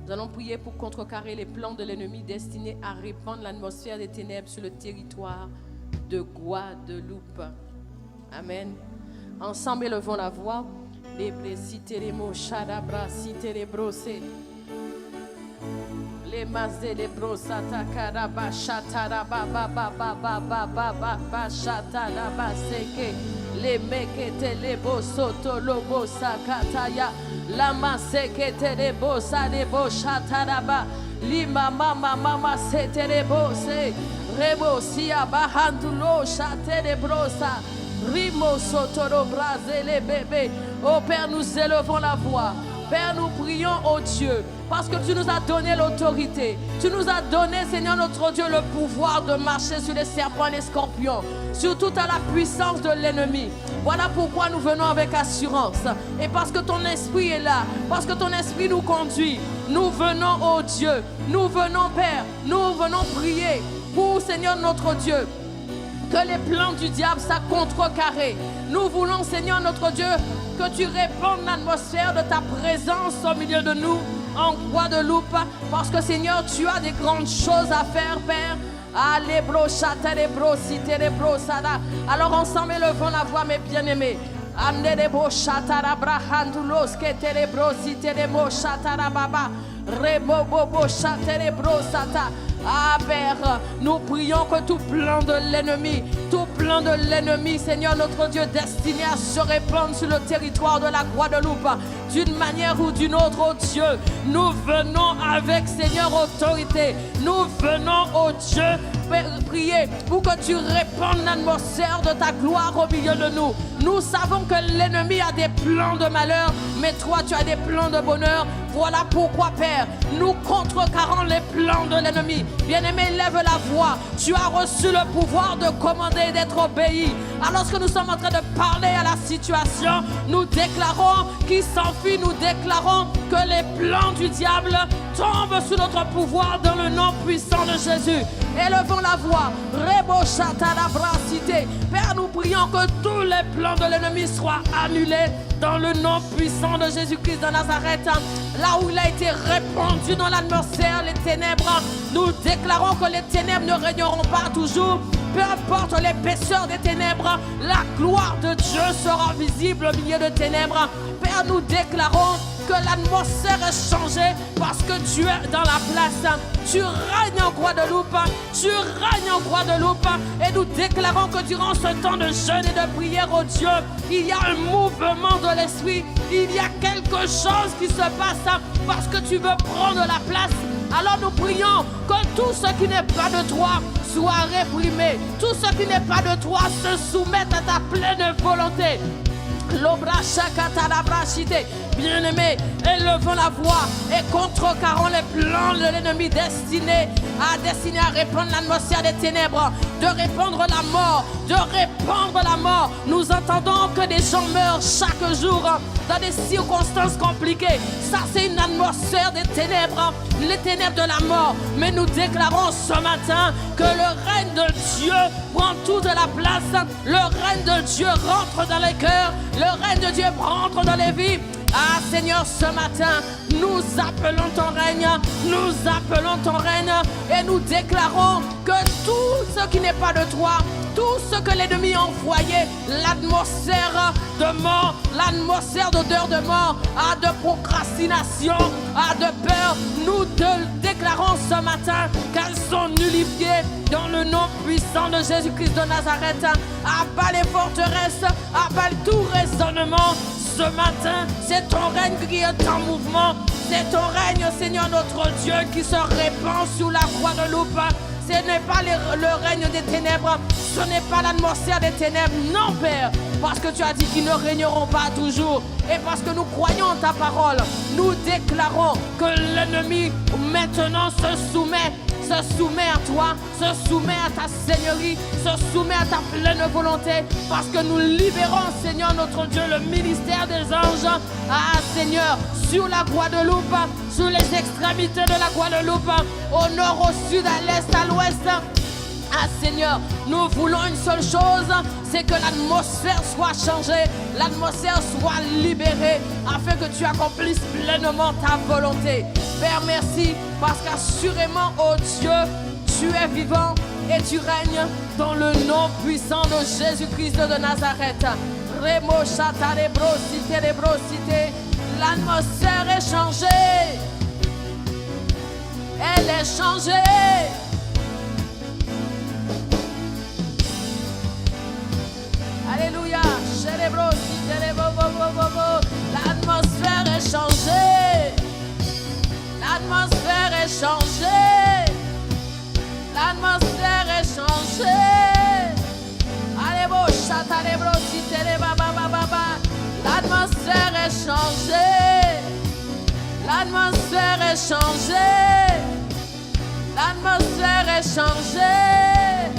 Nous allons prier pour contrecarrer les plans de l'ennemi destinés à répandre l'atmosphère des ténèbres sur le territoire de Guadeloupe. Amen. Ensemble, élevons la voix. Les blessés, les mots, chadabra, cité les brossés. Les mazés, les brossats, takaraba, chataraba, chataraba, seke. Les mekete, les bosoto, lobo, sakataya. La masekete, les bossa, les chataraba. Lima, mama, sete, les bossés. Rebosia, bahandulo, chate, les brossa. Rimo sotoro brase les bébés. Oh Père, nous élevons la voix. Père, nous prions au Dieu parce que tu nous as donné l'autorité. Tu nous as donné, Seigneur notre Dieu, le pouvoir de marcher sur les serpents et les scorpions, sur toute la puissance de l'ennemi. Voilà pourquoi nous venons avec assurance. Et parce que ton esprit est là, parce que ton esprit nous conduit, nous venons au Dieu. Nous venons, Père, nous venons prier pour, Seigneur notre Dieu, que les plans du diable soient contrecarrés. Nous voulons, Seigneur notre Dieu, que tu répandes l'atmosphère de ta présence au milieu de nous, en Guadeloupe, parce que, Seigneur, tu as des grandes choses à faire, Père. Alors ensemble, élevons la voix, mes bien-aimés. Ah Père, nous prions que tout plan de l'ennemi, Seigneur notre Dieu, destiné à se répandre sur le territoire de la Guadeloupe, d'une manière ou d'une autre, oh Dieu, nous venons avec, Seigneur, autorité, nous venons, oh Dieu, prier pour que tu répandes l'atmosphère de ta gloire au milieu de nous. Nous savons que l'ennemi a des plans de malheur, mais toi tu as des plans de bonheur. Voilà pourquoi, Père, nous contrecarrons les plans de l'ennemi. Bien-aimé, lève la voix. Tu as reçu le pouvoir de commander et d'être obéi. Alors que nous sommes en train de parler à la situation, nous déclarons qu'il s'enfuit, nous déclarons que les plans du diable tombent sous notre pouvoir dans le nom puissant de Jésus. Élevons la voix. Père, nous prions que tous les plans de l'ennemi soient annulés dans le nom puissant de Jésus-Christ de Nazareth. Là où il a été répandu dans l'atmosphère, les ténèbres, nous déclarons que les ténèbres ne régneront pas toujours. Peu importe l'épaisseur des ténèbres, la gloire de Dieu sera visible au milieu de ténèbres. Père, nous déclarons que l'atmosphère est changée parce que tu es dans la place. Tu règnes en Guadeloupe, et nous déclarons que durant ce temps de jeûne et de prière, oh Dieu, il y a un mouvement de l'esprit, il y a quelque chose qui se passe parce que tu veux prendre la place. Alors nous prions que tout ce qui n'est pas de toi soit réprimé, tout ce qui n'est pas de toi se soumette à ta pleine volonté. Bien-aimés, élevons la voix et contrecarrons les plans de l'ennemi destinés à répandre l'atmosphère des ténèbres, de répandre la mort, Nous entendons que des gens meurent chaque jour dans des circonstances compliquées. Ça, c'est une atmosphère des ténèbres, les ténèbres de la mort. Mais nous déclarons ce matin que le règne de Dieu prend toute la place. Le règne de Dieu rentre dans les cœurs. Le règne de Dieu rentre dans les vies. Ah Seigneur, ce matin, nous appelons ton règne et nous déclarons que tout ce qui n'est pas de toi, tout ce que l'ennemi a envoyé, l'atmosphère de mort, l'atmosphère d'odeur de mort, de procrastination, de peur, nous déclarons ce matin qu'elles sont nullifiées dans le nom puissant de Jésus-Christ de Nazareth. Abat les forteresses, abat tout raisonnement. Ce matin, c'est ton règne qui est en mouvement. C'est ton règne, Seigneur notre Dieu, qui se répand sur la Guadeloupe. Ce n'est pas le règne des ténèbres. Ce n'est pas l'atmosphère des ténèbres. Non, Père. Parce que tu as dit qu'ils ne régneront pas toujours. Et parce que nous croyons en ta parole, nous déclarons que l'ennemi maintenant se soumet à toi, se soumet à ta seigneurie, se soumet à ta pleine volonté, parce que nous libérons, Seigneur notre Dieu, le ministère des anges, Seigneur, sur la Guadeloupe, sur les extrémités de la Guadeloupe, au nord, au sud, à l'est, à l'ouest. Seigneur, nous voulons une seule chose, c'est que l'atmosphère soit changée, l'atmosphère soit libérée, afin que tu accomplisses pleinement ta volonté. Père, merci, parce qu'assurément, oh Dieu, tu es vivant et tu règnes dans le nom puissant de Jésus-Christ de Nazareth. L'atmosphère est changée. Elle est changée. Alléluia. L'atmosphère est changée. L'atmosphère est changée. L'atmosphère est changée. L'atmosphère est changée. L'atmosphère est changée. L'atmosphère est changée.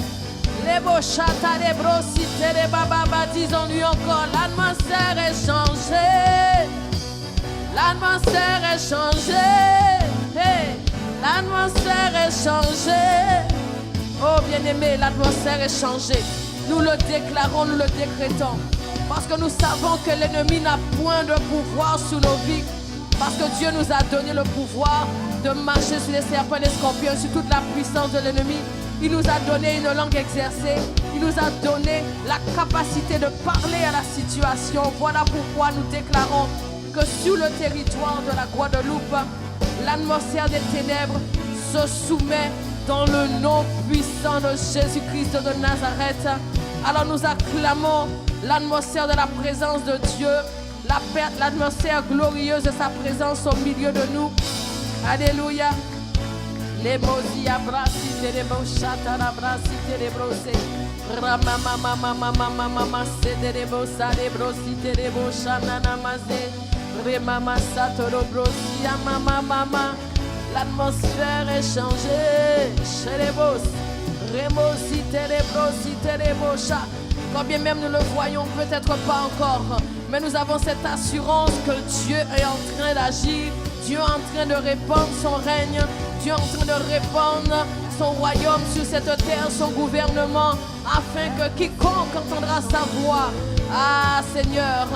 Les beaux chata, les brosités, les bababa, disons-lui encore. L'atmosphère est changée. L'atmosphère est changée. Hey. L'atmosphère est changée. Oh bien-aimé, l'atmosphère est changée. Nous le déclarons, nous le décrétons. Parce que nous savons que l'ennemi n'a point de pouvoir sur nos vies. Parce que Dieu nous a donné le pouvoir de marcher sur les serpents et les scorpions, sur toute la puissance de l'ennemi. Il nous a donné une langue exercée. Il nous a donné la capacité de parler à la situation. Voilà pourquoi nous déclarons que sur le territoire de la Guadeloupe, l'atmosphère des ténèbres se soumet dans le nom puissant de Jésus-Christ de Nazareth. Alors nous acclamons l'atmosphère de la présence de Dieu, l'atmosphère glorieuse de sa présence au milieu de nous. Alléluia. Les mosi abrasi terebo chatara brasi terebo se rama mama mama mama mama se terebo sa terebo si terebo shanana mase remama satoro brosi mama mama. L'atmosphère est changée chez les boss. Remosi terebo si terebo cha. Quand bien même nous le voyons, peut-être pas encore, mais nous avons cette assurance que Dieu est en train d'agir. Dieu est en train de répandre son règne. Dieu est en train de répandre son royaume sur cette terre, son gouvernement, afin que quiconque entendra sa voix. Ah Seigneur.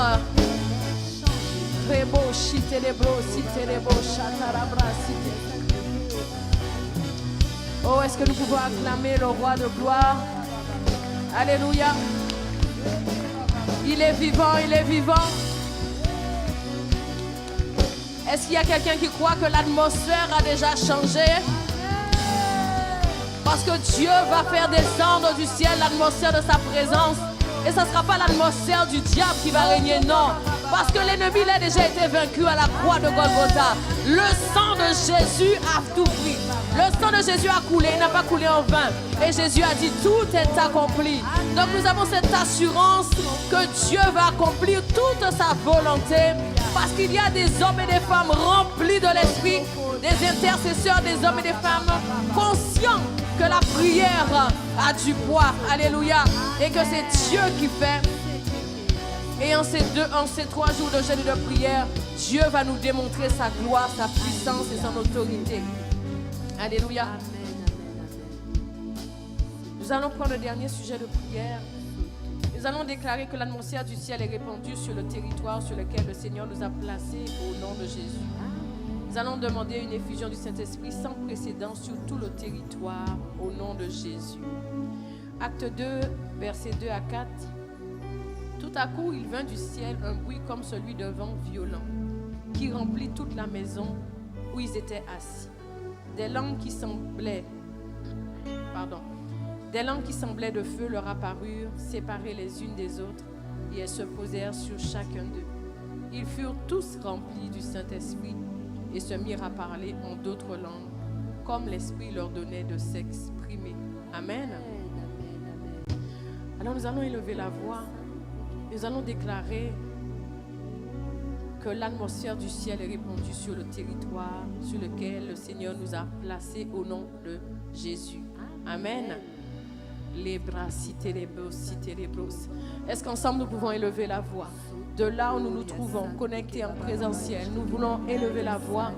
Oh, est-ce que nous pouvons acclamer le roi de gloire? Alléluia. Il est vivant, il est vivant. Est-ce qu'il y a quelqu'un qui croit que l'atmosphère a déjà changé? Parce que Dieu va faire descendre du ciel l'atmosphère de sa présence. Et ce ne sera pas l'atmosphère du diable qui va régner, non. Parce que l'ennemi il a déjà été vaincu à la croix de Golgotha. Le sang de Jésus a tout pris. Le sang de Jésus a coulé, il n'a pas coulé en vain. Et Jésus a dit tout est accompli. Donc nous avons cette assurance que Dieu va accomplir toute sa volonté. Parce qu'il y a des hommes et des femmes remplis de l'esprit, des intercesseurs, des hommes et des femmes conscients que la prière a du poids. Alléluia. Et que c'est Dieu qui fait. Et en ces 3 jours de jeûne et de prière, Dieu va nous démontrer sa gloire, sa puissance et son autorité. Alléluia. Nous allons prendre le dernier sujet de prière. Nous allons déclarer que l'atmosphère du ciel est répandue sur le territoire sur lequel le Seigneur nous a placés au nom de Jésus. Nous allons demander une effusion du Saint-Esprit sans précédent sur tout le territoire au nom de Jésus. Acte 2, versets 2 à 4. Tout à coup, il vint du ciel un bruit comme celui d'un vent violent qui remplit toute la maison où ils étaient assis. Des langues qui semblaient de feu leur apparurent, séparées les unes des autres, et elles se posèrent sur chacun d'eux. Ils furent tous remplis du Saint-Esprit et se mirent à parler en d'autres langues, comme l'Esprit leur donnait de s'exprimer. Amen. Alors nous allons élever la voix. Nous allons déclarer que l'atmosphère du ciel est répandue sur le territoire sur lequel le Seigneur nous a placés au nom de Jésus. Amen. Est-ce qu'ensemble nous pouvons élever la voix? De là où nous nous trouvons connectés en présentiel, nous voulons élever la voix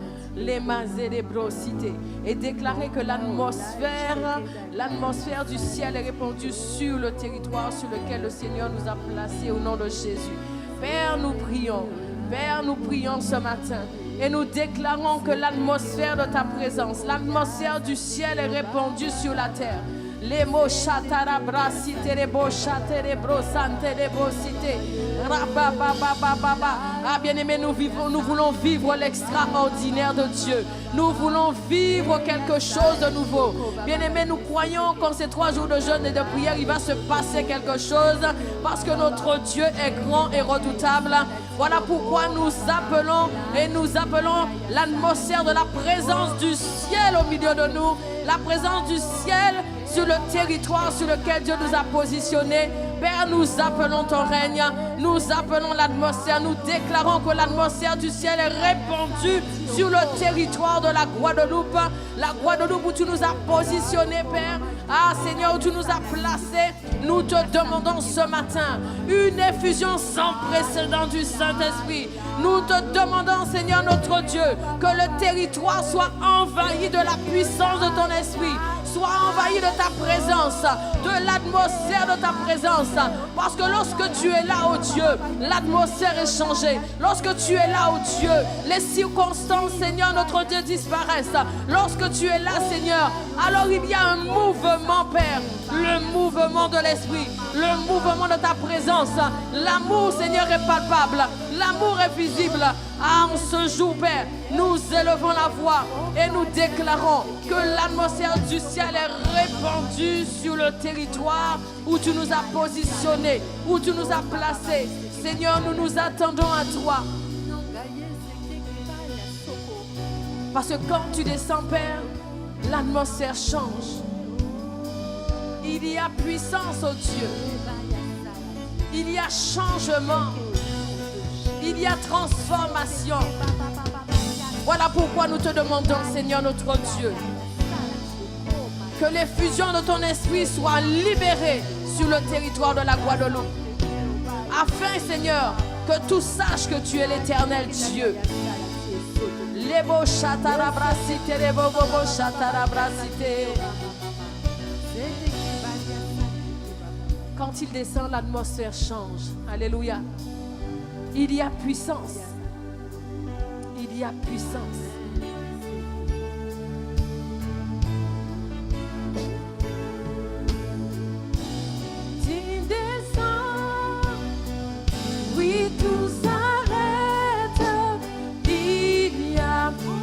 et déclarer que l'atmosphère du ciel est répandue sur le territoire sur lequel le Seigneur nous a placés au nom de Jésus. Père, nous prions. Père, nous prions ce matin et nous déclarons que l'atmosphère de ta présence, l'atmosphère du ciel est répandue sur la terre. Les mots chatara brasi terebo chaterebo santerebo cité. Ah bien-aimés, nous voulons vivre l'extraordinaire de Dieu. Nous voulons vivre quelque chose de nouveau. Bien-aimés, nous croyons qu'en ces 3 jours de jeûne et de prière, il va se passer quelque chose parce que notre Dieu est grand et redoutable. Voilà pourquoi nous appelons l'atmosphère de la présence du ciel au milieu de nous. La présence du ciel sur le territoire sur lequel Dieu nous a positionnés. Père, nous appelons ton règne, nous appelons l'atmosphère, nous déclarons que l'atmosphère du ciel est répandue sur le territoire de la Guadeloupe. La Guadeloupe où tu nous as positionnés, Père. Ah Seigneur, où tu nous as placés, nous te demandons ce matin une effusion sans précédent du Saint-Esprit. Nous te demandons, Seigneur notre Dieu, que le territoire soit envahi de la puissance de ton esprit, soit envahi de ta présence, de l'atmosphère l'atmosphère de ta présence. Parce que lorsque tu es là, oh Dieu, l'atmosphère est changée. Lorsque tu es là, oh Dieu, les circonstances, Seigneur, notre Dieu, disparaissent. Lorsque tu es là, Seigneur, alors il y a un mouvement, Père. Le mouvement de l'Esprit, le mouvement de ta présence. L'amour, Seigneur, est palpable. L'amour est visible. Ah, en ce jour, Père, nous élevons la voix et nous déclarons que l'atmosphère du ciel est répandue sur le territoire où tu nous as positionnés, où tu nous as placés. Seigneur, nous nous attendons à toi. Parce que quand tu descends, Père, l'atmosphère change. Il y a puissance, oh Dieu. Il y a changement. Il y a transformation. Voilà pourquoi nous te demandons, Seigneur notre Dieu, que les fusions de ton esprit soient libérées sur le territoire de la Guadeloupe. Afin, Seigneur, que tous sachent que tu es l'Éternel Dieu. Lebo chatarabrasite, lebo bobo chatarabrasite. Quand il descend, l'atmosphère change. Alléluia. Il y a puissance. Il y a puissance. Tu descends. Oui, tout s'arrête. Il y a atmosphère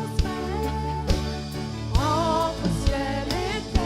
entre ciel et terre.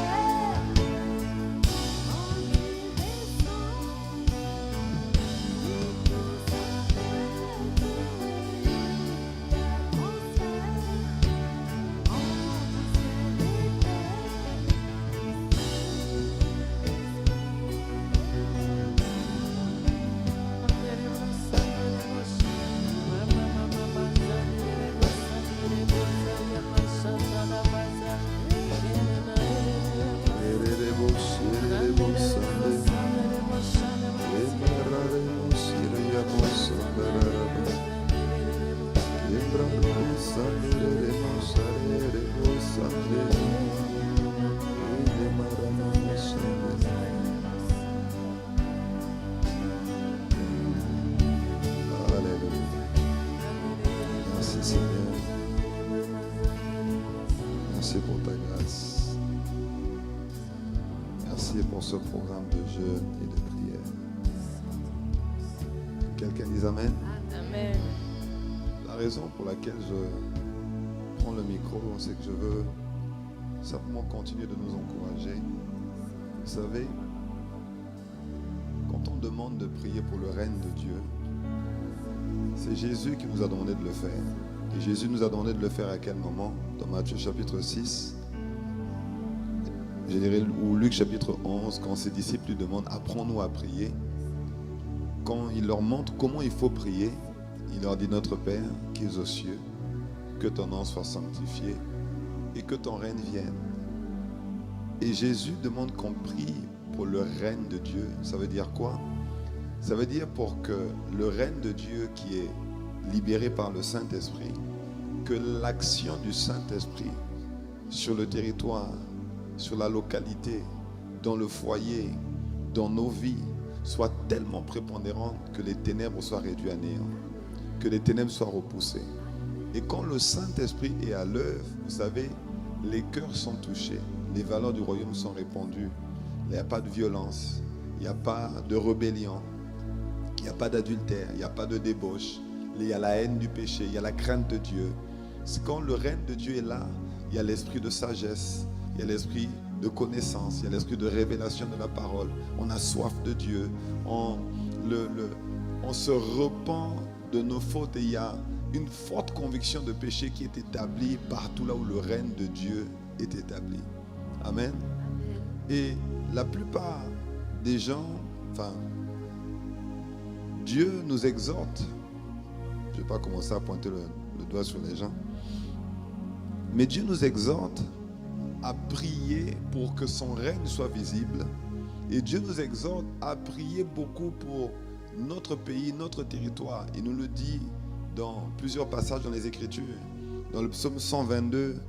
Ce programme de jeûne et de prière. Quelqu'un dit Amen? Amen. La raison pour laquelle je prends le micro, c'est que je veux simplement continuer de nous encourager. Vous savez, quand on demande de prier pour le règne de Dieu, c'est Jésus qui nous a demandé de le faire. Et Jésus nous a demandé de le faire à quel moment? Dans Matthieu chapitre 6. Je dirais, ou Luc chapitre 11, quand ses disciples lui demandent « Apprends-nous à prier », quand il leur montre comment il faut prier, il leur dit « Notre Père qui es aux cieux, que ton nom soit sanctifié et que ton règne vienne. » Et Jésus demande qu'on prie pour le règne de Dieu. Ça veut dire quoi? Ça veut dire pour que le règne de Dieu qui est libéré par le Saint-Esprit, que l'action du Saint-Esprit sur le territoire, sur la localité, dans le foyer, dans nos vies, soit tellement prépondérante que les ténèbres soient réduites à néant, que les ténèbres soient repoussées. Et quand le Saint-Esprit est à l'œuvre, vous savez, les cœurs sont touchés, les valeurs du royaume sont répandues. Il n'y a pas de violence, il n'y a pas de rébellion, il n'y a pas d'adultère, il n'y a pas de débauche, il y a la haine du péché, il y a la crainte de Dieu. C'est quand le règne de Dieu est là, il y a l'esprit de sagesse, il y a l'esprit de connaissance, il y a l'esprit de révélation de la parole. On a soif de Dieu, on se repent de nos fautes et il y a une forte conviction de péché qui est établie partout là où le règne de Dieu est établi. Amen. Et la plupart des gens, Dieu nous exhorte. Je ne vais pas commencer à pointer le doigt sur les gens. Mais Dieu nous exhorte à prier pour que son règne soit visible. Et Dieu nous exhorte à prier beaucoup pour notre pays, notre territoire. Il nous le dit dans plusieurs passages dans les Écritures. Dans le psaume 122,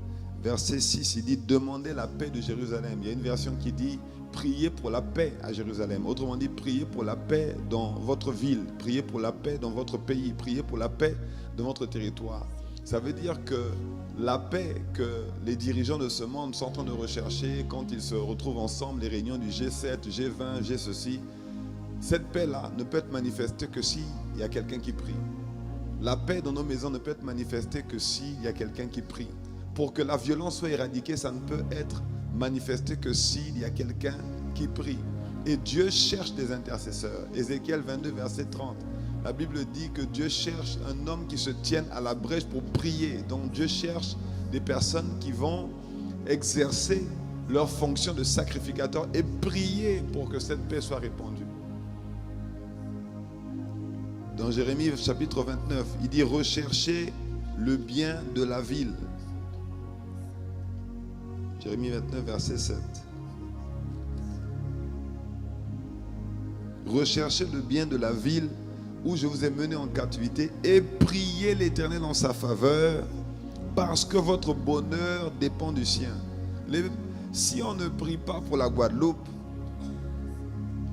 verset 6, il dit « Demandez la paix de Jérusalem ». Il y a une version qui dit « Priez pour la paix à Jérusalem ». Autrement dit, priez pour la paix dans votre ville, priez pour la paix dans votre pays, priez pour la paix dans votre territoire. Ça veut dire que la paix que les dirigeants de ce monde sont en train de rechercher quand ils se retrouvent ensemble, les réunions du G7, G20, G ceci, cette paix-là ne peut être manifestée que s'il y a quelqu'un qui prie. La paix dans nos maisons ne peut être manifestée que s'il y a quelqu'un qui prie. Pour que la violence soit éradiquée, ça ne peut être manifesté que s'il y a quelqu'un qui prie. Et Dieu cherche des intercesseurs. Ézéchiel 22, verset 30. La Bible dit que Dieu cherche un homme qui se tienne à la brèche pour prier. Donc Dieu cherche des personnes qui vont exercer leur fonction de sacrificateur et prier pour que cette paix soit répandue. Dans Jérémie chapitre 29, il dit « Recherchez le bien de la ville ». Jérémie 29, verset 7. « Recherchez le bien de la ville où je vous ai mené en captivité et priez l'Éternel en sa faveur parce que votre bonheur dépend du sien. » Si on ne prie pas pour la Guadeloupe,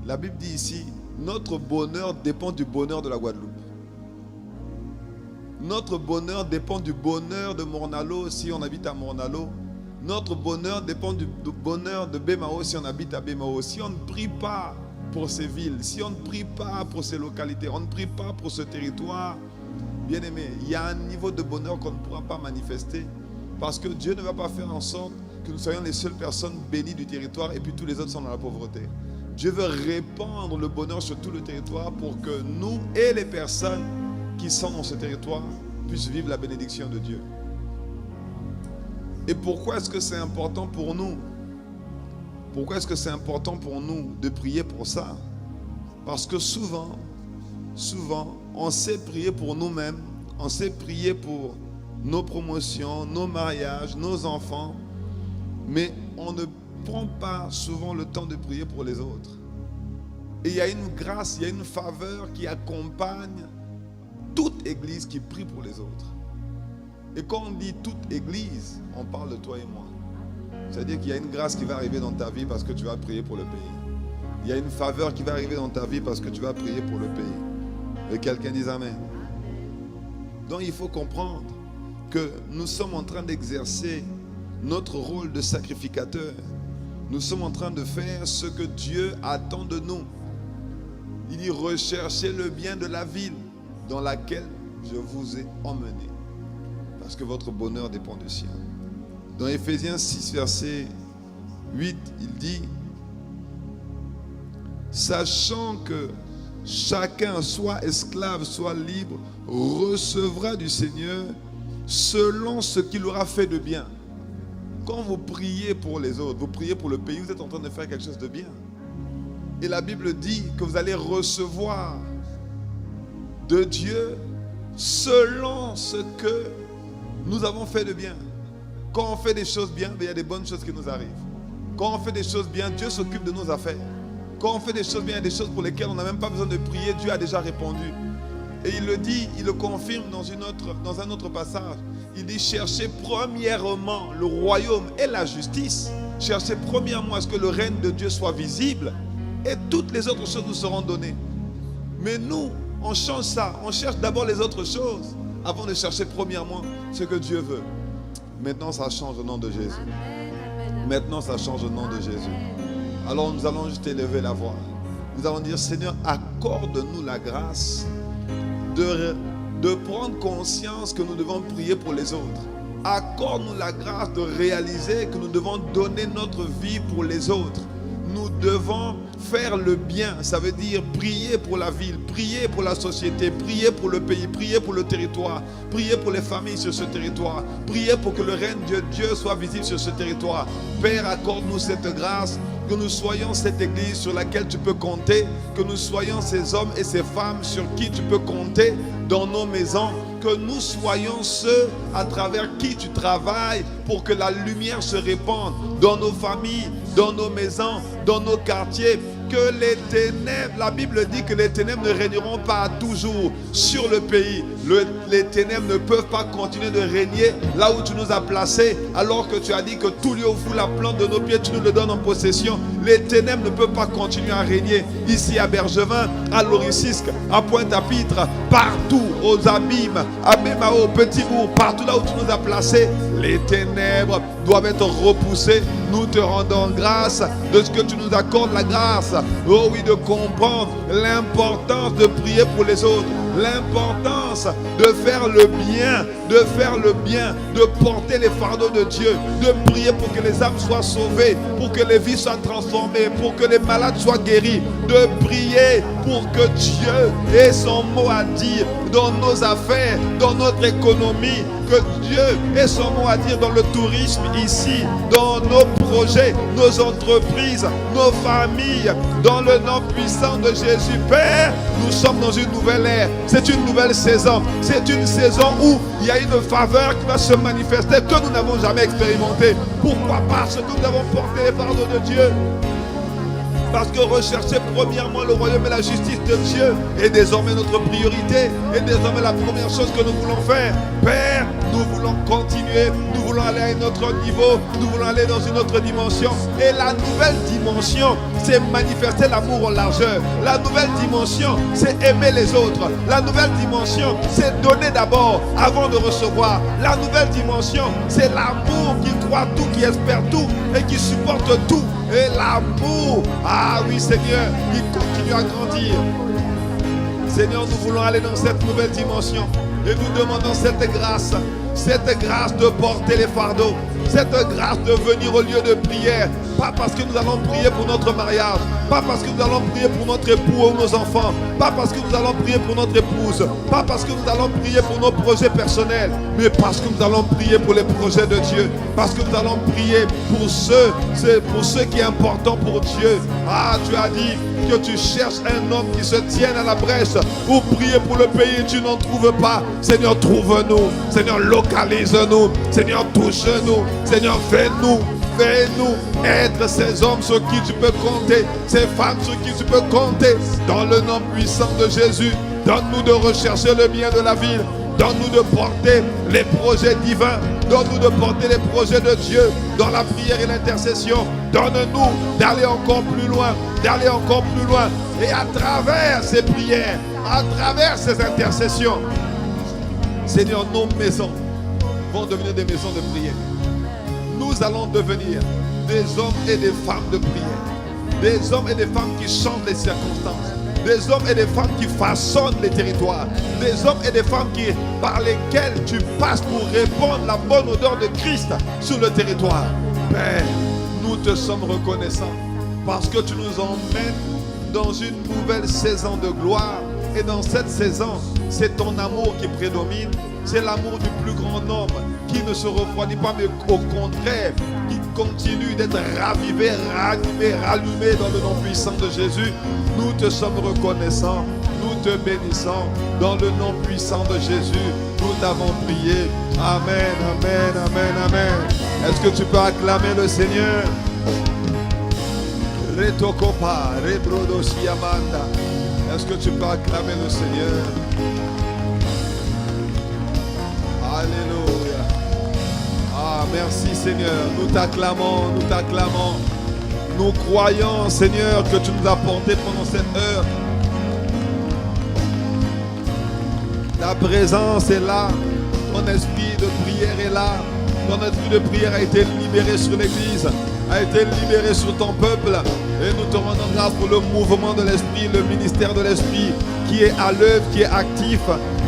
la Bible dit ici, notre bonheur dépend du bonheur de la Guadeloupe. Notre bonheur dépend du bonheur de Mornalo si on habite à Mornalo. Notre bonheur dépend du bonheur de Bémao si on habite à Bémao. Si on ne prie pas pour ces villes, si on ne prie pas pour ces localités, on ne prie pas pour ce territoire, bien aimé, il y a un niveau de bonheur qu'on ne pourra pas manifester parce que Dieu ne va pas faire en sorte que nous soyons les seules personnes bénies du territoire et puis tous les autres sont dans la pauvreté. Dieu veut répandre le bonheur sur tout le territoire pour que nous et les personnes qui sont dans ce territoire puissent vivre la bénédiction de Dieu. Et pourquoi est-ce que c'est important pour nous? Pourquoi est-ce que c'est important pour nous de prier pour ça? Parce que souvent, on sait prier pour nous-mêmes, on sait prier pour nos promotions, nos mariages, nos enfants, mais on ne prend pas souvent le temps de prier pour les autres. Et il y a une grâce, il y a une faveur qui accompagne toute église qui prie pour les autres. Et quand on dit toute église, on parle de toi et moi. C'est-à-dire qu'il y a une grâce qui va arriver dans ta vie parce que tu vas prier pour le pays. Il y a une faveur qui va arriver dans ta vie parce que tu vas prier pour le pays. Et quelqu'un dise Amen. Donc il faut comprendre que nous sommes en train d'exercer notre rôle de sacrificateur. Nous sommes en train de faire ce que Dieu attend de nous. Il dit recherchez le bien de la ville dans laquelle je vous ai emmené. Parce que votre bonheur dépend du sien. Dans Éphésiens 6, verset 8, il dit sachant que chacun, soit esclave, soit libre, recevra du Seigneur selon ce qu'il aura fait de bien. Quand vous priez pour les autres, vous priez pour le pays, vous êtes en train de faire quelque chose de bien. Et la Bible dit que vous allez recevoir de Dieu selon ce que nous avons fait de bien. Quand on fait des choses bien, il y a des bonnes choses qui nous arrivent. Quand on fait des choses bien, Dieu s'occupe de nos affaires. Quand on fait des choses bien, il y a des choses pour lesquelles on n'a même pas besoin de prier, Dieu a déjà répondu. Et il le dit, il le confirme dans un autre passage. Il dit cherchez premièrement le royaume et la justice. Cherchez premièrement à ce que le règne de Dieu soit visible et toutes les autres choses nous seront données. Mais nous, on change ça. On cherche d'abord les autres choses avant de chercher premièrement ce que Dieu veut. Maintenant, ça change au nom de Jésus. Maintenant, ça change au nom de Jésus. Alors, nous allons juste élever la voix. Nous allons dire, Seigneur, accorde-nous la grâce de prendre conscience que nous devons prier pour les autres. Accorde-nous la grâce de réaliser que nous devons donner notre vie pour les autres. Nous devons faire le bien. Ça veut dire prier pour la ville, prier pour la société, prier pour le pays, prier pour le territoire, prier pour les familles sur ce territoire, prier pour que le règne de Dieu soit visible sur ce territoire. Père, accorde-nous cette grâce, que nous soyons cette église sur laquelle tu peux compter, que nous soyons ces hommes et ces femmes sur qui tu peux compter dans nos maisons, que nous soyons ceux à travers qui tu travailles pour que la lumière se répande dans nos familles, dans nos maisons, dans nos quartiers, que les ténèbres, la Bible dit que les ténèbres ne régneront pas toujours sur le pays. Les ténèbres ne peuvent pas continuer de régner là où tu nous as placés, alors que tu as dit que tout lieu où fout la plante de nos pieds, tu nous le donnes en possession. Les ténèbres ne peuvent pas continuer à régner ici à Bergevin, à Loricisque, à Pointe-à-Pitre, partout, aux abîmes, à Bémao, au Petit-Bourg, partout là où tu nous as placés. Les ténèbres doivent être repoussées. Nous te rendons grâce de ce que tu nous accordes la grâce. Oh oui, de comprendre l'importance de prier pour les autres, l'importance de faire le bien, de porter les fardeaux de Dieu, de prier pour que les âmes soient sauvées, pour que les vies soient transformées, pour que les malades soient guéris, de prier pour que Dieu ait son mot à dire dans nos affaires, dans notre économie, que Dieu ait son mot à dire dans le tourisme ici, dans nos projets, nos entreprises, nos familles, dans le nom puissant de Jésus. Père, nous sommes dans une nouvelle ère, c'est une nouvelle saison, c'est une saison où il y a une faveur qui va se manifester que nous n'avons jamais expérimentée. Pourquoi? Parce que nous avons porté les fardeaux de Dieu. Parce que rechercher premièrement le royaume et la justice de Dieu est désormais notre priorité, est désormais la première chose que nous voulons faire. Père, nous voulons continuer, nous voulons aller à un autre niveau, nous voulons aller dans une autre dimension. Et la nouvelle dimension, c'est manifester l'amour en largeur. La nouvelle dimension, c'est aimer les autres. La nouvelle dimension, c'est donner d'abord avant de recevoir. La nouvelle dimension, c'est l'amour qui croit tout, qui espère tout et qui supporte tout. Et l'amour, ah oui Seigneur, il continue à grandir. Seigneur, nous voulons aller dans cette nouvelle dimension. Et nous demandons cette grâce de porter les fardeaux, cette grâce de venir au lieu de prière. Pas parce que nous allons prier pour notre mariage, pas parce que nous allons prier pour notre époux ou nos enfants, pas parce que nous allons prier pour notre épouse, pas parce que nous allons prier pour nos projets personnels, mais parce que nous allons prier pour les projets de Dieu, parce que nous allons prier pour ce qui est important pour Dieu. Ah, tu as dit que tu cherches un homme qui se tienne à la brèche pour prier pour le pays, tu n'en trouves pas. Seigneur, trouve-nous. Seigneur, localise-nous. Seigneur, touche-nous. Seigneur, fais-nous être ces hommes sur qui tu peux compter, ces femmes sur qui tu peux compter. Dans le nom puissant de Jésus, donne-nous de rechercher le bien de la ville. Donne-nous de porter les projets divins. Donne-nous de porter les projets de Dieu dans la prière et l'intercession. Donne-nous d'aller encore plus loin, Et à travers ces prières, à travers ces intercessions, Seigneur, nos maisons vont devenir des maisons de prière. Nous allons devenir des hommes et des femmes de prière. Des hommes et des femmes qui changent les circonstances. Des hommes et des femmes qui façonnent les territoires. Des hommes et des femmes par lesquels tu passes pour répandre la bonne odeur de Christ sur le territoire. Père, nous te sommes reconnaissants parce que tu nous emmènes dans une nouvelle saison de gloire. Et dans cette saison, c'est ton amour qui prédomine. C'est l'amour du plus grand nombre qui ne se refroidit pas, mais au contraire, qui continue d'être ravivé, ranimé, rallumé dans le nom puissant de Jésus. Nous te sommes reconnaissants, nous te bénissons. Dans le nom puissant de Jésus, nous t'avons prié. Amen, amen, amen, amen. Est-ce que tu peux acclamer le Seigneur? Retokopa, rebrodosi amanda. Est-ce que tu peux acclamer le Seigneur? Alléluia. Ah, merci Seigneur. Nous t'acclamons, nous t'acclamons. Nous croyons, Seigneur, que tu nous as portés pendant cette heure. Ta présence est là. Ton esprit de prière est là. Ton esprit de prière a été libéré sur l'Église, a été libéré sur ton peuple. Et nous te rendons grâce pour le mouvement de l'Esprit, le ministère de l'Esprit qui est à l'œuvre, qui est actif,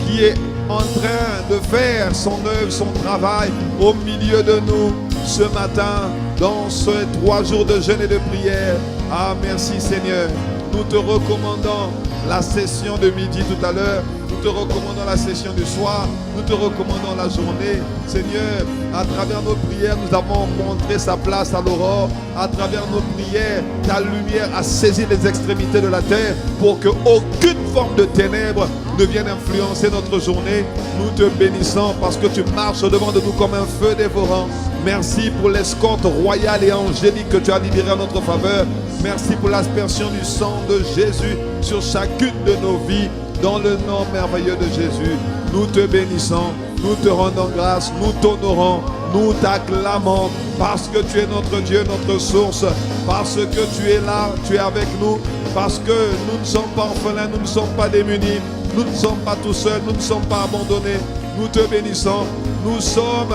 qui est en train de faire son œuvre, son travail au milieu de nous ce matin dans ces 3 jours de jeûne et de prière. Ah, merci Seigneur. Nous te recommandons la session de midi tout à l'heure. Nous te recommandons la session du soir. Nous te recommandons la journée. Seigneur, à travers nos prières, nous avons montré sa place à l'aurore. À travers nos prières, ta lumière a saisi les extrémités de la terre pour qu'aucune forme de ténèbres ne vienne influencer notre journée. Nous te bénissons parce que tu marches devant de nous comme un feu dévorant. Merci pour l'escorte royale et angélique que tu as libérée en notre faveur. Merci pour l'aspersion du sang de Jésus sur chacune de nos vies. Dans le nom merveilleux de Jésus, nous te bénissons, nous te rendons grâce, nous t'honorons, nous t'acclamons parce que tu es notre Dieu, notre source, parce que tu es là, tu es avec nous, parce que nous ne sommes pas orphelins, nous ne sommes pas démunis, nous ne sommes pas tout seuls, nous ne sommes pas abandonnés. Nous te bénissons, nous sommes,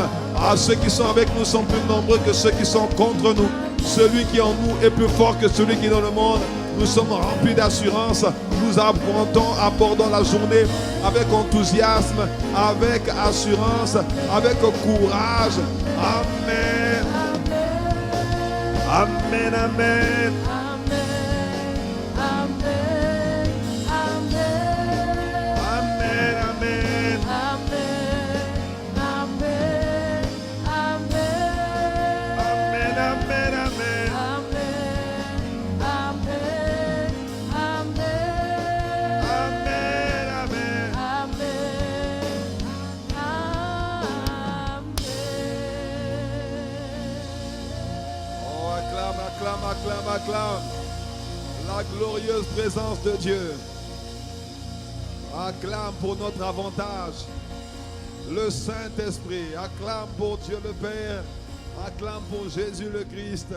ceux qui sont avec nous sont plus nombreux que ceux qui sont contre nous. Celui qui en nous est plus fort que celui qui est dans le monde. Nous sommes remplis d'assurance. Nous abordons la journée avec enthousiasme, avec assurance, avec courage. Amen. Amen, amen. Acclame la glorieuse présence de Dieu. Acclame pour notre avantage le Saint-Esprit. Acclame pour Dieu le Père. Acclame pour Jésus le Christ.